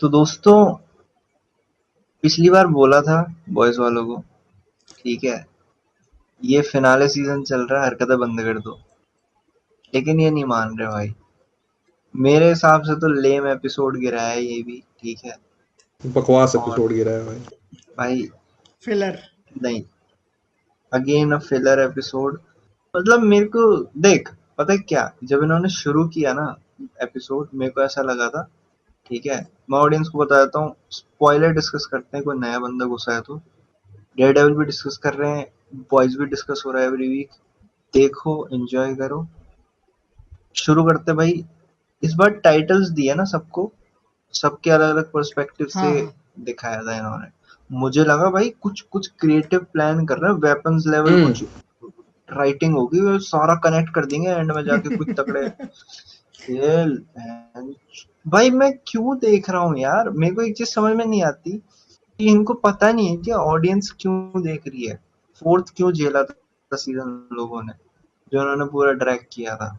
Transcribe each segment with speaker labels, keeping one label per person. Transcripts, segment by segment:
Speaker 1: तो दोस्तों, पिछली बार बोला था बॉयज वालों को, ठीक है, ये फिनाले सीजन चल रहा है, हरकतें बंद कर दो। लेकिन ये नहीं मान रहे भाई। मेरे हिसाब से तो लेम एपिसोड गिरा है ये भी, ठीक है।
Speaker 2: बकवास
Speaker 1: और
Speaker 2: एपिसोड गिरा है भाई।
Speaker 1: भाई
Speaker 3: फिलर।
Speaker 1: नहीं, अगेन अ फिलर एपिसोड। मतलब मेरे को देख, पता है क्या, जब इन्होंने शुरू किया ना एपिसोड, मेरे को ऐसा लगा था, ठीक है। मैं ऑडियंस को बता देता हूँ, स्पॉइलर डिस्कस करते हैं, कोई नया बंदा घुसा है तो। डेयर डेविल भी डिस्कस कर रहे हैं, बॉयज भी डिस्कस हो रहा है एवरी वीक। देखो, एंजॉय करो। शुरू करते भाई। इस बार टाइटल्स दिए ना सबको, सबके अलग अलग पर्सपेक्टिव से
Speaker 3: हाँ हाँ।
Speaker 1: दिखाया था इन्होंने। मुझे लगा भाई कुछ कुछ क्रिएटिव प्लान कर रहे हैं, वेपन्स लेवल
Speaker 2: हम्म।
Speaker 1: कुछ राइटिंग होगी, वो सारा कनेक्ट कर देंगे एंड में जाके कुछ तगड़े। ये भाई मैं क्यों देख रहा हूँ यार, मेरे को एक चीज समझ में नहीं आती कि इनको पता नहीं है कि ऑडियंस क्यों देख रही है। फोर्थ क्यों झेला था सीजन लोगों ने, जो उन्होंने पूरा ड्रैग किया था।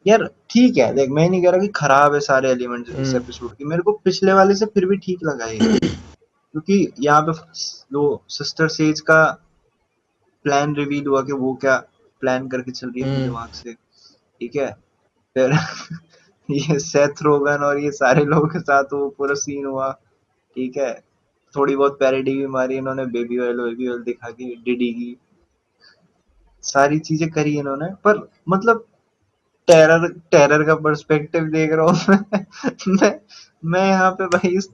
Speaker 1: यार ठीक है, देख मैं नहीं कह रहा कि खराब है सारे एलिमेंट्स इस
Speaker 2: हम्म।
Speaker 1: एपिसोड की, मेरे को पिछले वाले से फिर भी ठीक लगा ये। क्योंकि यहाँ पे वो सिस्टर सेज का प्लान रिवील हुआ कि वो क्या प्लान करके चल रही है अपने
Speaker 2: हम्म।
Speaker 1: दिमाग से, ठीक है। फिर ये सेथ रोगन और ये सारे लोगों के साथ वो पूरा सीन हुआ, ठीक है। थोड़ी बहुत पैरोडी भी मारी इन्होंने, बेबी ऑयल दिखा के डिडी की। सारी चीजें करी इन्होंने, पर मतलब टेरर टेरर का पर्सपेक्टिव देख रहा हूँ मैं मैं यहाँ पे भाई इस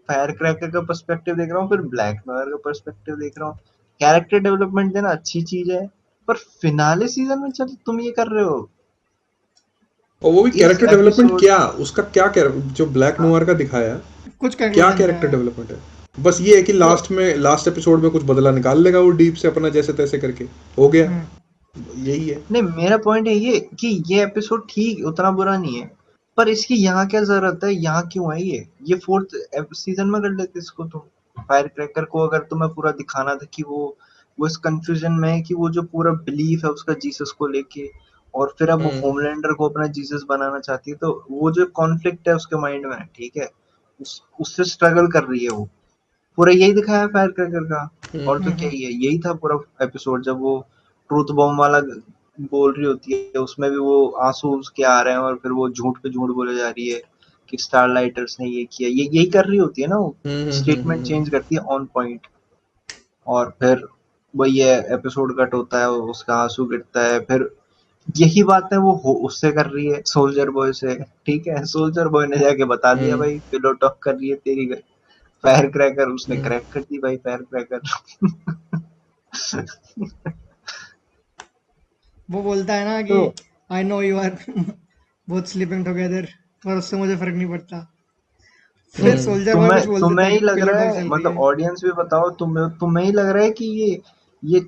Speaker 1: फायर क्रैकर का पर्सपेक्टिव देख रहा हूँ, फिर ब्लैक नॉयर का पर्सपेक्टिव देख रहा हूँ। कैरेक्टर डेवलपमेंट देना अच्छी चीज है, पर फिनाले सीजन में चल तुम ये कर रहे हो।
Speaker 2: और वो भी
Speaker 1: इस
Speaker 2: कैरेक्टर डेवलपमेंट
Speaker 1: एपिसोड,
Speaker 2: क्या उसका, क्या जो ब्लैक
Speaker 1: हाँ
Speaker 2: नोयर का दिखाया,
Speaker 3: कुछ
Speaker 2: क्या
Speaker 3: कंक्लूजन नहीं
Speaker 2: कैरेक्टर
Speaker 3: आया।
Speaker 2: डेवलपमेंट है। बस ये है कि
Speaker 1: वो
Speaker 2: लास्ट एपिसोड में कुछ बदला निकाल लेगा वो डीप से अपना, जैसे तैसे करके हो गया।
Speaker 3: हम्म।
Speaker 2: यही है।
Speaker 1: नहीं, मेरा पॉइंट है ये कि ये एपिसोड ठीक उतना बुरा नहीं है, पर इसकी यहाँ क्या जरूरत है, यहाँ क्यों है ये फोर्थ सीजन में कर लेते इसको तो। फायर क्रैकर को अगर तुम्हें पूरा दिखाना था कि वो इस कंफ्यूजन में है कि वो जो पूरा बिलीफ है उसका जीसस को लेके, और फिर अब
Speaker 2: हम्म।
Speaker 1: होमलैंडर को अपना जीसस बनाना चाहती है, तो वो जो कॉन्फ्लिक्ट है उसके माइंड में, ठीक है, उससे स्ट्रगल कर रही है वो। पूरा यही दिखाया फायर क्रैकर का। और तो क्या
Speaker 3: हम्म।
Speaker 1: ही है, यही था पूरा एपिसोड, जब वो ट्रूथ बॉम्ब वाला बोल रही होती है, उसमें भी वो आंसू उसके आ रहे हैं और फिर वो झूठ पे झूठ बोले जा रही है कि स्टारलाइटर्स ने ये किया, ये यही कर रही होती है ना वो।
Speaker 2: हम्म।
Speaker 1: स्टेटमेंट चेंज करती है ऑन पॉइंट, और फिर वही है, एपिसोड कट होता है, उसका आंसू गिरता है, फिर यही बात है वो उससे कर रही है, सोल्जर बॉय से। ठीक है, सोल्जर बॉय ने जाके बता दिया
Speaker 2: हम्म।
Speaker 1: भाई पिलो टॉक कर रही है तेरी फायर क्रैकर, उसने
Speaker 2: हम्म।
Speaker 1: क्रैक कर दी भाई फायर क्रैकर।
Speaker 3: वो बोलता है ना कि
Speaker 1: तो
Speaker 3: I know you are both sleeping together, पर उससे मुझे फर्क नहीं पड़ता। फिर
Speaker 2: हम्म।
Speaker 3: सोल्जर बॉय कुछ
Speaker 1: तुम्हें
Speaker 3: बोल देता
Speaker 1: तुम्हें
Speaker 3: है
Speaker 1: ही
Speaker 3: कि
Speaker 1: लग
Speaker 3: पिलो
Speaker 1: रहा
Speaker 3: टॉक
Speaker 1: है,
Speaker 3: चल रही
Speaker 1: मतलब
Speaker 3: है।
Speaker 1: ऑडियंस भी बताओ, तुम्हें ही लग रहा है कि ये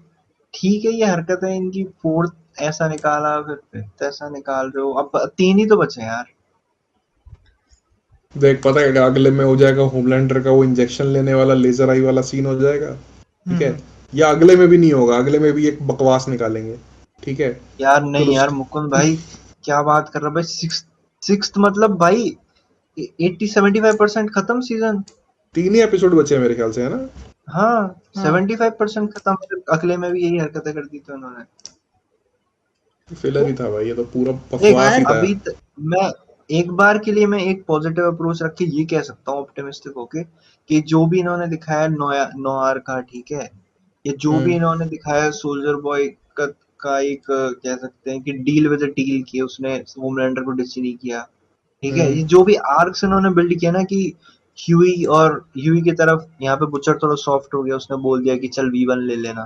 Speaker 1: ठीक है, ये हरकत है इनकी, फोर्थ ऐसा निकाला, फिर फिफ्थ ऐसा निकाल रहे हो, अब तीन ही तो बचे यार।
Speaker 2: देख, पता है क्या, अगले में हो जाएगा होमलैंडर का वो इंजेक्शन लेने वाला लेजर आई वाला सीन हो जाएगा। ठीक है।
Speaker 3: हम्म।
Speaker 2: या अगले में भी नहीं होगा, अगले में भी एक बकवास निकालेंगे। ठीक है।
Speaker 1: यार
Speaker 2: फिर
Speaker 1: नहीं यार
Speaker 2: उस
Speaker 1: मुकुंद भाई, क्या बात कर रहा है भाई, सिक्स मतलब भाई 80-75% खत्म सीजन।
Speaker 2: तीन ही एपिसोड बचे हैं मेरे ख्याल से, है ना।
Speaker 1: हाँ,
Speaker 3: हाँ।
Speaker 1: 75% खत्म, फिर अगले में भी यही हरकतें कर दी थी उन्होंने।
Speaker 2: फिलर
Speaker 3: वो
Speaker 2: ही था भाई, ये तो पूरा
Speaker 1: देख,
Speaker 2: बकवास ही
Speaker 3: फायर।
Speaker 2: था।
Speaker 1: मैं एक बार के लिए मैं एक पॉजिटिव अप्रोच रख के ये कह सकता हूँ ऑप्टिमिस्टिक होके, कि जो भी इन्होंने दिखाया नोआर का, ठीक है, ये जो भी
Speaker 2: हम्म।
Speaker 1: इन्होंने दिखाया सोल्जर बॉय का एक कह सकते हैं कि डील विद डील की, उसने होमलैंडर को डिस नहीं किया, ठीक है।
Speaker 2: हम्म।
Speaker 1: ये जो भी आर्क्स इन्होंने बिल्ड किया ना, कि ह्यूई की तरफ यहाँ पे बुचर थोड़ा सॉफ्ट हो गया, उसने बोल दिया कि चल V1 ले लेना,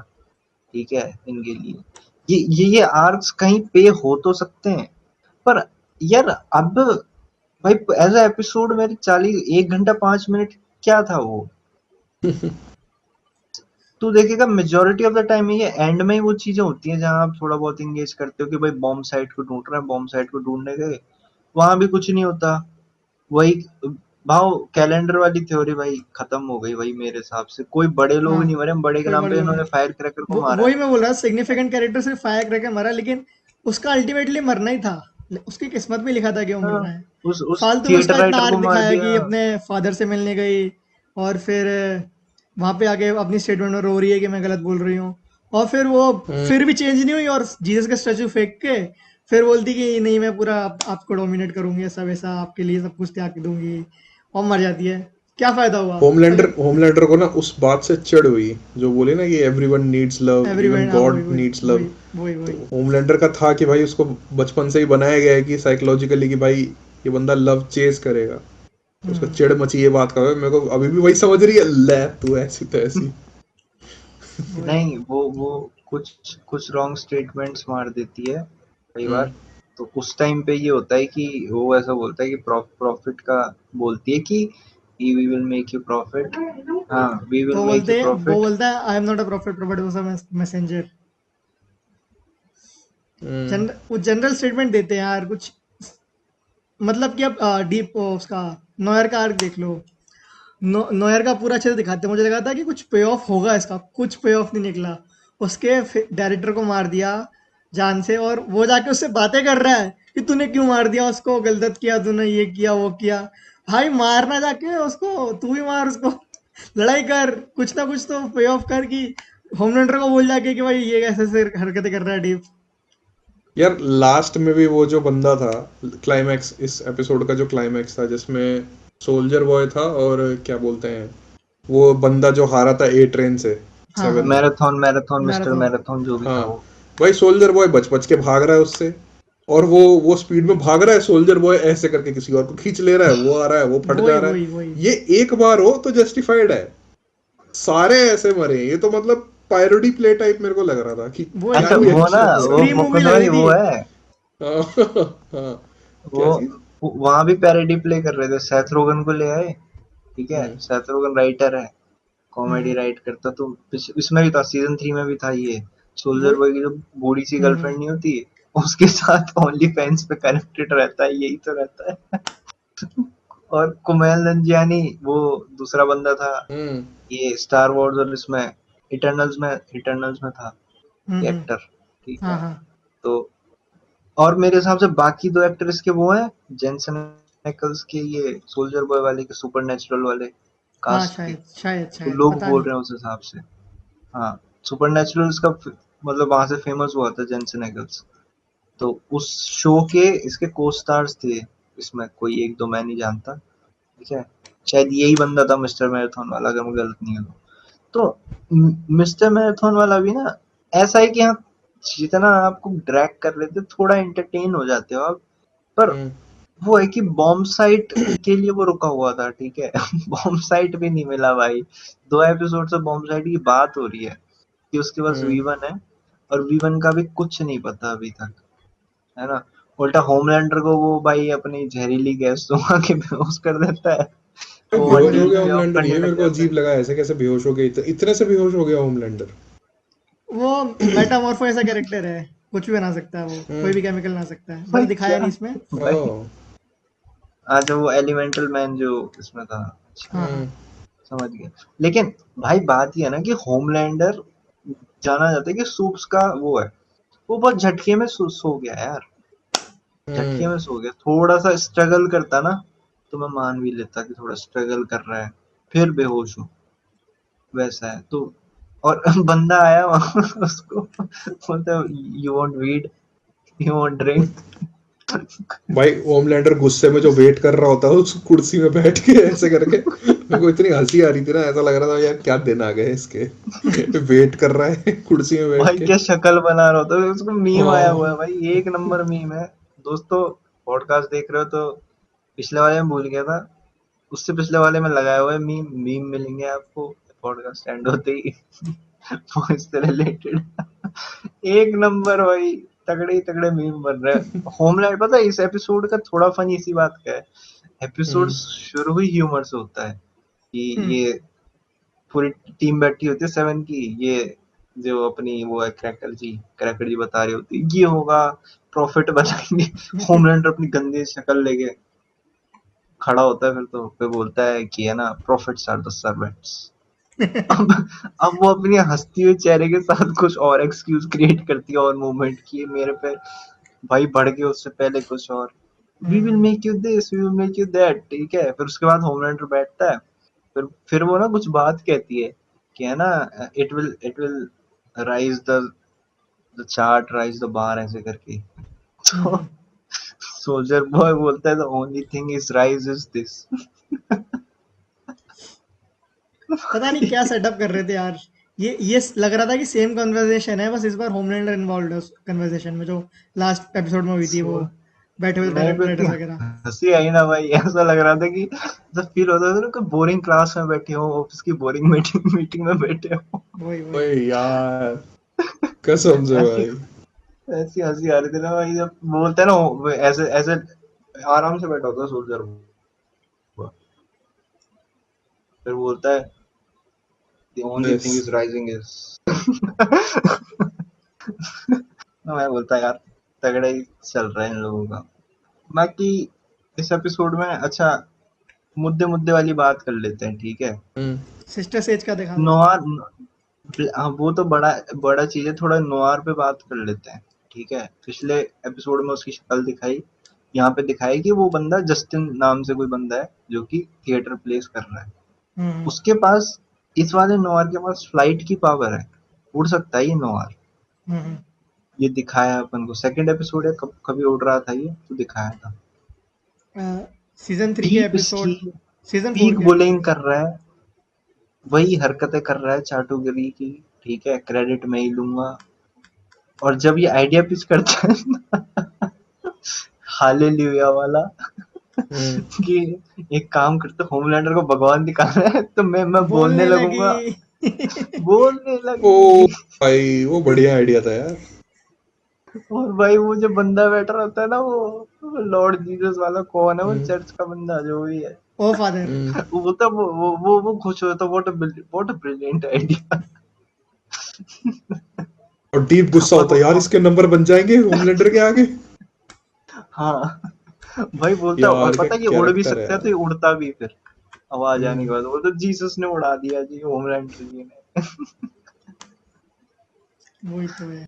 Speaker 1: ठीक है, इनके लिए ये आर्क्स कहीं पे हो तो सकते हैं, पर यार अब भाई एज अ एपिसोड मेरे 1 घंटा 5 मिनट क्या था वो। तू देखेगा मेजोरिटी ऑफ द टाइम ये एंड में ही वो चीजें होती हैं जहां आप थोड़ा बहुत इंगेज करते हो कि भाई बॉम्ब साइट को ढूंढ रहे हैं, बॉम्ब साइट को ढूंढने गए, वहां भी कुछ नहीं होता। वही भाव कैलेंडर वाली थ्योरी भाई खत्म हो गई भाई, मेरे हिसाब से कोई बड़े लोग
Speaker 3: हाँ,
Speaker 1: नहीं मरे, बड़े के
Speaker 3: कोई
Speaker 1: नाम
Speaker 3: बड़े
Speaker 1: पे
Speaker 3: लोग नहीं।
Speaker 1: इन्होंने फायर क्रैकर को मारा
Speaker 3: वही
Speaker 1: है।
Speaker 3: मैं बोल रहा, सिग्निफिकेंट कैरेक्टर सिर्फ फायर क्रैकर मरा, लेकिन उसका अल्टीमेटली मरना ही था। उसकी किस्मत में लिखा था कि वो मिलना
Speaker 1: हाँ,
Speaker 3: है।
Speaker 1: उस
Speaker 3: फालतू में
Speaker 1: थिएटर
Speaker 3: उसका इतना
Speaker 1: राइटर
Speaker 3: आर्क
Speaker 1: को मार
Speaker 3: दिखाया
Speaker 1: दिया।
Speaker 3: कि अपने फादर से मिलने गई और फिर वहां पे आके अपनी स्टेटमेंट में रो रही है कि मैं गलत बोल रही हूँ, और फिर वो फिर भी चेंज नहीं हुई और जीसस का स्टैचू फेंक के फिर बोलती कि नहीं मैं पूरा आपको डोमिनेट करूंगी, ऐसा वैसा आपके लिए सब कुछ त्याग दूंगी, और मर जाती है। क्या फायदा हुआ
Speaker 2: होमलैंडर
Speaker 3: अगर
Speaker 2: होमलैंडर को ना उस बात से चिढ़ हुई, जो बोले ना कि everyone needs love, even
Speaker 3: everyone, हाँ वही
Speaker 2: गॉड
Speaker 3: वही
Speaker 2: नीड्स लव।
Speaker 3: वही वही
Speaker 2: तो
Speaker 3: वही
Speaker 2: होमलैंडर का था कि भाई उसको बचपन से ही बनाया गया है कि साइकोलॉजिकली कि भाई ये बंदा लव चेज करेगा, तो उसको
Speaker 3: हम्म
Speaker 2: चिढ़ मची ये बात का। मेरे को अभी भी वही समझ रही है, ले तू ऐसी तो ऐसी।
Speaker 3: वही
Speaker 1: नहीं, वो कुछ कुछ रॉन्ग स्टेटमेंट्स मार देती है कई बार।
Speaker 2: हम्म
Speaker 1: तो उस टाइम पे ये होता है कि वो ऐसा बोलता है कि प्रॉफिट का, बोलती है कि we will make you profit, हाँ वी विल
Speaker 3: तो
Speaker 1: मेक यू
Speaker 3: वो
Speaker 1: प्रॉफिट।
Speaker 3: बोलता है I am not a profit but was a messenger.
Speaker 2: हम्म
Speaker 3: वो जनरल स्टेटमेंट देते हैं यार कुछ, मतलब कि अब डीप उसका नोयर का आर्क देख लो। नोयर का पूरा अच्छे से दिखाते हैं, मुझे लगा था कि कुछ पे ऑफ होगा इसका, कुछ पे ऑफ नहीं निकला। उसके डायरेक्टर को मार दिया जान से, और वो जाके उससे बातें कर रहा है कि तूने क्यों मार दिया उसको, गलत किया तूने, ये किया वो किया। भाई मारना जाके उसको, तू भी मार उसको। लड़ाई कर, कुछ ना कुछ तो पे ऑफ कर कि होमलैंडर को बोल जाके कि भाई ये कैसे ऐसे हरकतें कर रहा है डीप।
Speaker 2: यार लास्ट में भी वो जो बंदा था, क्लाइमैक्स, इस एपिसोड का जो क्लाइमैक्स था जिसमें सोल्जर बॉय था और क्या बोलते हैं वो बंदा जो हारा था ए ट्रेन से,
Speaker 3: हाँ हाँ,
Speaker 2: seventh.
Speaker 1: Marathon marathon mister
Speaker 3: marathon.
Speaker 1: Marathon जो भी था
Speaker 2: हाँ
Speaker 1: वो।
Speaker 2: भाई, सोल्जर बॉय बच बच के भाग रहा है उससे, और वो स्पीड में भाग रहा है, सोल्जर बॉय ऐसे करके किसी और को खींच ले रहा है, वो आ रहा है, वो फट
Speaker 3: वही
Speaker 2: जा रहा
Speaker 3: वही
Speaker 2: है।
Speaker 3: वही
Speaker 2: ये एक बार हो तो जस्टिफाइड है, सारे ऐसे मरे, ये तो मतलब पायरोडी प्ले टाइप मेरे को लग रहा था कि
Speaker 3: वही
Speaker 2: क्या
Speaker 1: अच्छा
Speaker 2: ही
Speaker 3: वो
Speaker 1: वो ना,
Speaker 2: एक्शन हो रहा
Speaker 1: वो
Speaker 3: स्क्रीम
Speaker 2: है।
Speaker 3: मूवी
Speaker 1: मुकुंद
Speaker 3: लग
Speaker 1: भाई
Speaker 3: रही थी।
Speaker 1: वो है,
Speaker 2: हाँ हाँ,
Speaker 1: वो
Speaker 2: क्या चीज।
Speaker 1: वहां भी पैरोडी प्ले कर रहे थे, सेथ रोगन को ले आए। ठीक है,
Speaker 2: हम्म
Speaker 1: सेथ रोगन राइटर है, कॉमेडी
Speaker 3: हम्म
Speaker 1: राइट करता, तो इसमें भी था, सीजन 3 में भी था ये। सोल्जर
Speaker 3: वही
Speaker 1: बॉय की जो बूढ़ी सी
Speaker 3: हम्म
Speaker 1: गर्लफ्रेंड नहीं होती, उसके साथ ओनली फैंस पे कनेक्टेड रहता है, यही तो रहता है। और कुमेल नंजियानी वो दूसरा बंदा था,
Speaker 2: हम्म
Speaker 1: ये स्टार वॉर्स और इसमें इटर्नल्स में था ये
Speaker 3: हम्म,
Speaker 1: एक्टर। ठीक
Speaker 3: हाँ
Speaker 1: है,
Speaker 3: हाँ
Speaker 1: तो और मेरे हिसाब से बाकी दो एक्टर इसके वो हैं, जेंसन एक्ल्स के, ये सोल्जर बॉय वाले के, सुपर नेचुरल वाले
Speaker 3: हाँ,
Speaker 1: कास्ट के।
Speaker 3: शायद शायद
Speaker 1: तो
Speaker 3: शायद
Speaker 1: लोग
Speaker 3: पता
Speaker 1: बोल
Speaker 3: नहीं।
Speaker 1: रहे हैं उस हिसाब से। हाँ, सुपर नेचुरल का मतलब वहां से फेमस हुआ था जेंसन एक्ल्स। तो उस शो के इसके को स्टार्स थे इसमें, कोई एक दो मैं नहीं जानता। ठीक है, शायद यही बंदा था मिस्टर मैराथन वाला, अगर मैं गलत नहीं हूँ तो। मिस्टर मैराथन वाला भी ना ऐसा है कि हाँ, जितना आपको ड्रैग कर लेते थोड़ा एंटरटेन हो जाते हो आप, पर
Speaker 2: हम्म
Speaker 1: वो है कि बॉम्ब साइट के लिए वो रुका हुआ था। ठीक है, बॉम्ब साइट भी नहीं मिला भाई। 2 एपिसोड से बॉम्ब साइट की बात हो रही है कि उसके पास
Speaker 2: हम्म
Speaker 1: V1 है, और V1 का भी कुछ नहीं पता अभी तक, है ना। उल्टा होमलैंडर को वो भाई अपनी जहरीली गैस सुबह के बेहोश कर देता है,
Speaker 2: भाई
Speaker 1: वो
Speaker 3: वो
Speaker 2: बेहोश हो
Speaker 1: हड्डी
Speaker 3: जाता
Speaker 2: गया
Speaker 3: है।
Speaker 1: पे ऑफ
Speaker 2: होमलैंडर,
Speaker 1: करने
Speaker 2: ये मेरे
Speaker 1: लग
Speaker 2: को
Speaker 1: जाता
Speaker 2: अजीब
Speaker 1: है।
Speaker 2: लगा, ऐसे कैसे बेहोश हो गया, इतने से बेहोश हो गया होमलैंडर।
Speaker 3: वो मेटामॉर्फो ऐसा कैरेक्टर है, कुछ भी बना सकता है, वो कोई
Speaker 2: हम्म
Speaker 3: भी केमिकल बना सकता है, बस
Speaker 1: भाई
Speaker 3: दिखाया
Speaker 1: क्या,
Speaker 3: नहीं इसमें।
Speaker 1: भाई
Speaker 2: हाँ
Speaker 1: अच्छा वो एलिमेंटल मैन जो इसमें था, अच्छा
Speaker 3: हाँ हाँ
Speaker 2: हम्म
Speaker 1: समझ गया। लेकिन भाई बात ये है ना कि होमलैंडर जाना जाता है कि सूप्स का वो है, वो बहुत झटके में सो गया यार, झटके
Speaker 2: हम्म
Speaker 1: में सो गया। थोड़ा सा स्ट्रगल करता ना तो मैं मान भी लेता कि थोड़ा स्ट्रगल कर रहा है, फिर बेहोश हूँ, वैसा है तो। और बंदा आया वहाँ उसको बोलता you want weed, you want drink.
Speaker 2: भाई होमलैंडर गुस्से में जो वेट कर रहा होता है उस कुर्सी में बैठ के ऐसे करके, मेरे को इतनी हंसी आ रही थी ना, ऐसा लग रहा था यार क्या दिन आ गए इसके, वेट कर रहा है कुर्सी में बैठ
Speaker 1: भाई
Speaker 2: के।
Speaker 1: क्या शक्ल बना रहा होता है, उसको मीम आया हुआ है
Speaker 2: हाँ
Speaker 1: भाई, एक नंबर मीम है। दोस्तों, पॉडकास्ट देख रहे हो तो पिछले वाले में भूल गया था, उससे पिछले वाले में लगाया हुआ है मीम, मीम मिलेंगे आपको पॉडकास्ट एंड होते ही। वो इससे रिलेटेड एक नंबर भाई, तगड़े ही तगड़े मीम बन रहे हैं। होमलैंड, पता है इस एपिसोड का थोड़ा फनी इसी बात का है, एपिसोड
Speaker 2: हम्म
Speaker 1: शुरू ही ह्यूमर से होता है कि
Speaker 3: हम्म
Speaker 1: ये पूरी टीम बैठी होती है 7 की, ये जो अपनी वो है क्रैकर जी बता रही होती है ये होगा, प्रॉफिट बनाएंगे। होमलैंडर अपनी गंदी शक्ल लेके खड़ा होता है, फिर बोलता है कि है ना, प्रॉफिट्स आर द सर्वेंट्स। अब अब वो अपनी हंसती हुए चेहरे के साथ कुछ और एक्सक्यूज क्रिएट करती है और मूवमेंट की, मेरे पे भाई बढ़ गए उससे पहले कुछ और, we will make you this, we will make you that, ठीक है। फिर उसके बाद होमलैंडर बैठता है, फिर वो ना कुछ बात कहती है कि है ना, it will rise the chart, rise the bar, ऐसे करके। तो सोल्जर बॉय बोलता है the only thing is rise is this.
Speaker 3: पता नहीं क्या सेटअप कर रहे थे यार। ये लग रहा था कि सेम कन्वर्सेशन है, बस इस बार होमलैंडर इन्वॉल्व है उस कन्वर्सेशन में जो लास्ट एपिसोड में हुई थी, वो बैठे हुए
Speaker 1: मेरे को इतनी
Speaker 3: डायरेक्टर्स वगैरह।
Speaker 1: हंसी आई ना भाई, ऐसा लग रहा था कि जब फील होता था ना कि बोरिंग क्लास में बैठे हो, ऑफिस की बोरिंग मीटिंग मीटिंग में बैठे हो।
Speaker 3: वही वही।
Speaker 2: ओए यार, कसम से
Speaker 1: ऐसी
Speaker 2: भाई।
Speaker 1: ऐसी हंसी आ रही थी ना भाई, जब बोलते हैं ना ऐसे ऐसे आराम से बैठा होता है सोल्जर, फिर बोलता है the only thing
Speaker 2: this
Speaker 1: is rising is मैं बोलता यार तगड़ा ही चल रहा है इन लोगों का। बाकी इस एपिसोड में अच्छा मुद्दे मुद्दे वाली बात कर लेते हैं, ठीक है।
Speaker 3: सिस्टर सेज का दिखा दो।
Speaker 1: नोआर, हाँ वो तो बड़ा बड़ा चीज है, थोड़ा नोआर पे बात कर लेते हैं, ठीक है। पिछले एपिसोड में उसकी शक्ल दिखाई, यहाँ पे दिखाई कि वो बंदा जस्टिन नाम से कोई बंदा है जो कि थिएटर प्लेस कर रहा है।
Speaker 3: हम्म
Speaker 1: उसके पास, इस वाले नोआर के पास फ्लाइट की पावर है, उड़ सकता है ये नोआर।
Speaker 3: हम्म
Speaker 1: ये दिखाया अपन को, सेकंड एपिसोड है, कभी उड़ रहा था ये तो दिखाया था।
Speaker 3: सीजन 3 के
Speaker 1: पीक उसकी
Speaker 3: एपिसोड, सीजन 4
Speaker 1: पीक
Speaker 3: के।
Speaker 1: बुलिंग कर रहा है, वही हरकतें कर रहा है चाटुकरी की, ठीक है, क्रेडिट मैं ही लूंगा। और जब ये आइडिया पिच करता है हालेलुया वाला कि एक काम करते होमलैंडर को भगवान दिखाना है तो मैं बोलने
Speaker 3: बोलने
Speaker 1: लगूंगा,
Speaker 3: लगी।
Speaker 1: बोलने
Speaker 2: ओ
Speaker 1: लगी।
Speaker 2: भाई, वो बढ़िया आइडिया था यार।
Speaker 1: और भाई वो जो बंदा बैठा रहता है ना, वो लॉर्ड जीसस वाला, कौन है वो,
Speaker 2: हम्म,
Speaker 1: चर्च का बंदा जो भी है,
Speaker 3: ओ फादर।
Speaker 2: हम्म।
Speaker 1: वो बोलता वो खुश होता, व्हाट अ ब्रिलियंट आइडिया।
Speaker 2: और डीप गुस्सा
Speaker 1: और
Speaker 2: होता है यार, इसके नंबर बन जाएंगे होमलैंडर के आगे।
Speaker 1: हाँ भाई बोलता, और
Speaker 2: यार क्या
Speaker 1: पता है कि उड़ भी
Speaker 2: कैरेक्टर है
Speaker 1: सकता है तो
Speaker 2: यार।
Speaker 1: ये उड़ता भी, फिर आवाज आने के
Speaker 2: हम्म,
Speaker 1: बाद बोलता जीसस ने उड़ा दिया जी, होमलैंडर जी ने।
Speaker 3: वही तो है।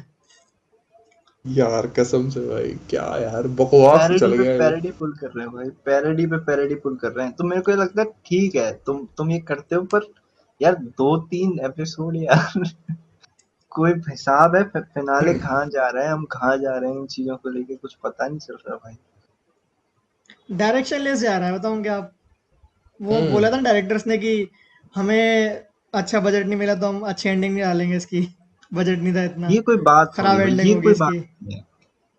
Speaker 2: यार कसम से भाई, क्या यार बकवास ही
Speaker 1: पैरोडी
Speaker 2: चल
Speaker 1: पे
Speaker 2: गया ये।
Speaker 1: पैरोडी पुल कर रहे हैं भाई, पैरोडी पे पैरोडी पुल कर रहे हैं, तो मेरे को ये लगता है ठीक है, तुम ये करते हो, पर यार 2-3 एपिसोड यार कोई हिसाब है, फिनाले कहाँ जा रहा है, हम कहाँ जा रहे हैं, इन चीजों को लेके कुछ पता नहीं चल रहा भाई।
Speaker 3: डायरेक्शन लेस जा रहा है, बताऊं क्या आप। वो
Speaker 2: हम्म।
Speaker 3: बोला था डायरेक्टर्स ने कि हमें अच्छा बजट नहीं मिला तो हम अच्छी एंडिंग नहीं डालेंगे इसकी। बजट नहीं था इतना,
Speaker 1: ये कोई बात थोड़ी
Speaker 3: खराब
Speaker 1: भाई,
Speaker 3: एंडिंग
Speaker 1: ये
Speaker 3: होगी
Speaker 1: कोई बात
Speaker 3: इसकी।
Speaker 1: नहीं है।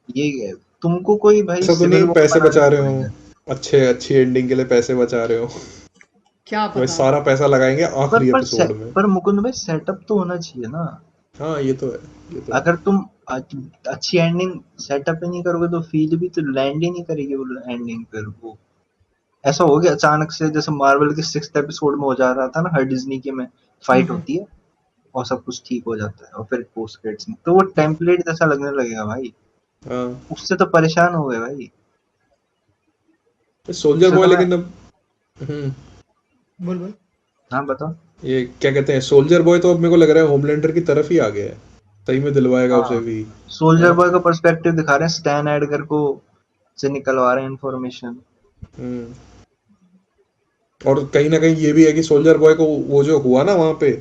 Speaker 1: ये तुमको कोई भाई
Speaker 2: ऐसा तो
Speaker 1: सिविल
Speaker 2: नहीं
Speaker 1: वॉर
Speaker 2: पैसे
Speaker 1: बनाने
Speaker 2: बचा
Speaker 1: नहीं
Speaker 2: रहे हो,
Speaker 1: पड़ेगा।
Speaker 2: अच्छे अच्छी एंडिंग के लिए पैसे बचा रहे हो।
Speaker 3: क्या
Speaker 2: भाई
Speaker 3: पता।
Speaker 2: सारा पैसा लगाएंगे आखिरी एपिसोड में।
Speaker 1: पर मुकुंद भाई सेटअप तो होना चाहिए ना।
Speaker 2: हाँ ये तो है, ये तो है।
Speaker 1: अगर तुम अच्छी एंडिंग सेटअप ही नहीं करोगे तो फील भी तो लैंड ही नहीं करेगी वो एंडिंग। फिर वो ऐसा हो गया अचानक से, जैसे मार्वल के 6th एपिसोड में हो जा रहा था ना, हर डिज्नी के में फाइट
Speaker 3: हम्म।
Speaker 1: होती है और सब कुछ ठीक हो जाता है, और फिर पोस्ट क्रेडिट्स में तो वो टेम्पलेट जैसा लगने लगेगा भाई।
Speaker 2: हाँ,
Speaker 1: उससे तो परेशान हो गए भाई।
Speaker 2: सोल्जर
Speaker 1: उससे
Speaker 2: बॉय
Speaker 1: तो मैं,
Speaker 2: लेकिन अब
Speaker 3: बोल बोल।
Speaker 1: हाँ बताओ।
Speaker 2: ये क्या कहते हैं, सोल्जर बॉय तो अब मेरे को लग रहा है होमलैंडर की तरफ ही आ गया है। सही में दिलवाएगा उसे
Speaker 1: हाँ
Speaker 2: भी, है
Speaker 1: सोल्जर
Speaker 2: ना।
Speaker 1: बॉय का पर्सपेक्टिव दिखा रहे हैं, स्टैन एडगर को से निकलवा रहे हैं इन्फॉर्मेशन।
Speaker 2: हम्म। और कहीं ना कहीं ये भी है कि सोल्जर बॉय को वो जो हुआ ना वहां पे,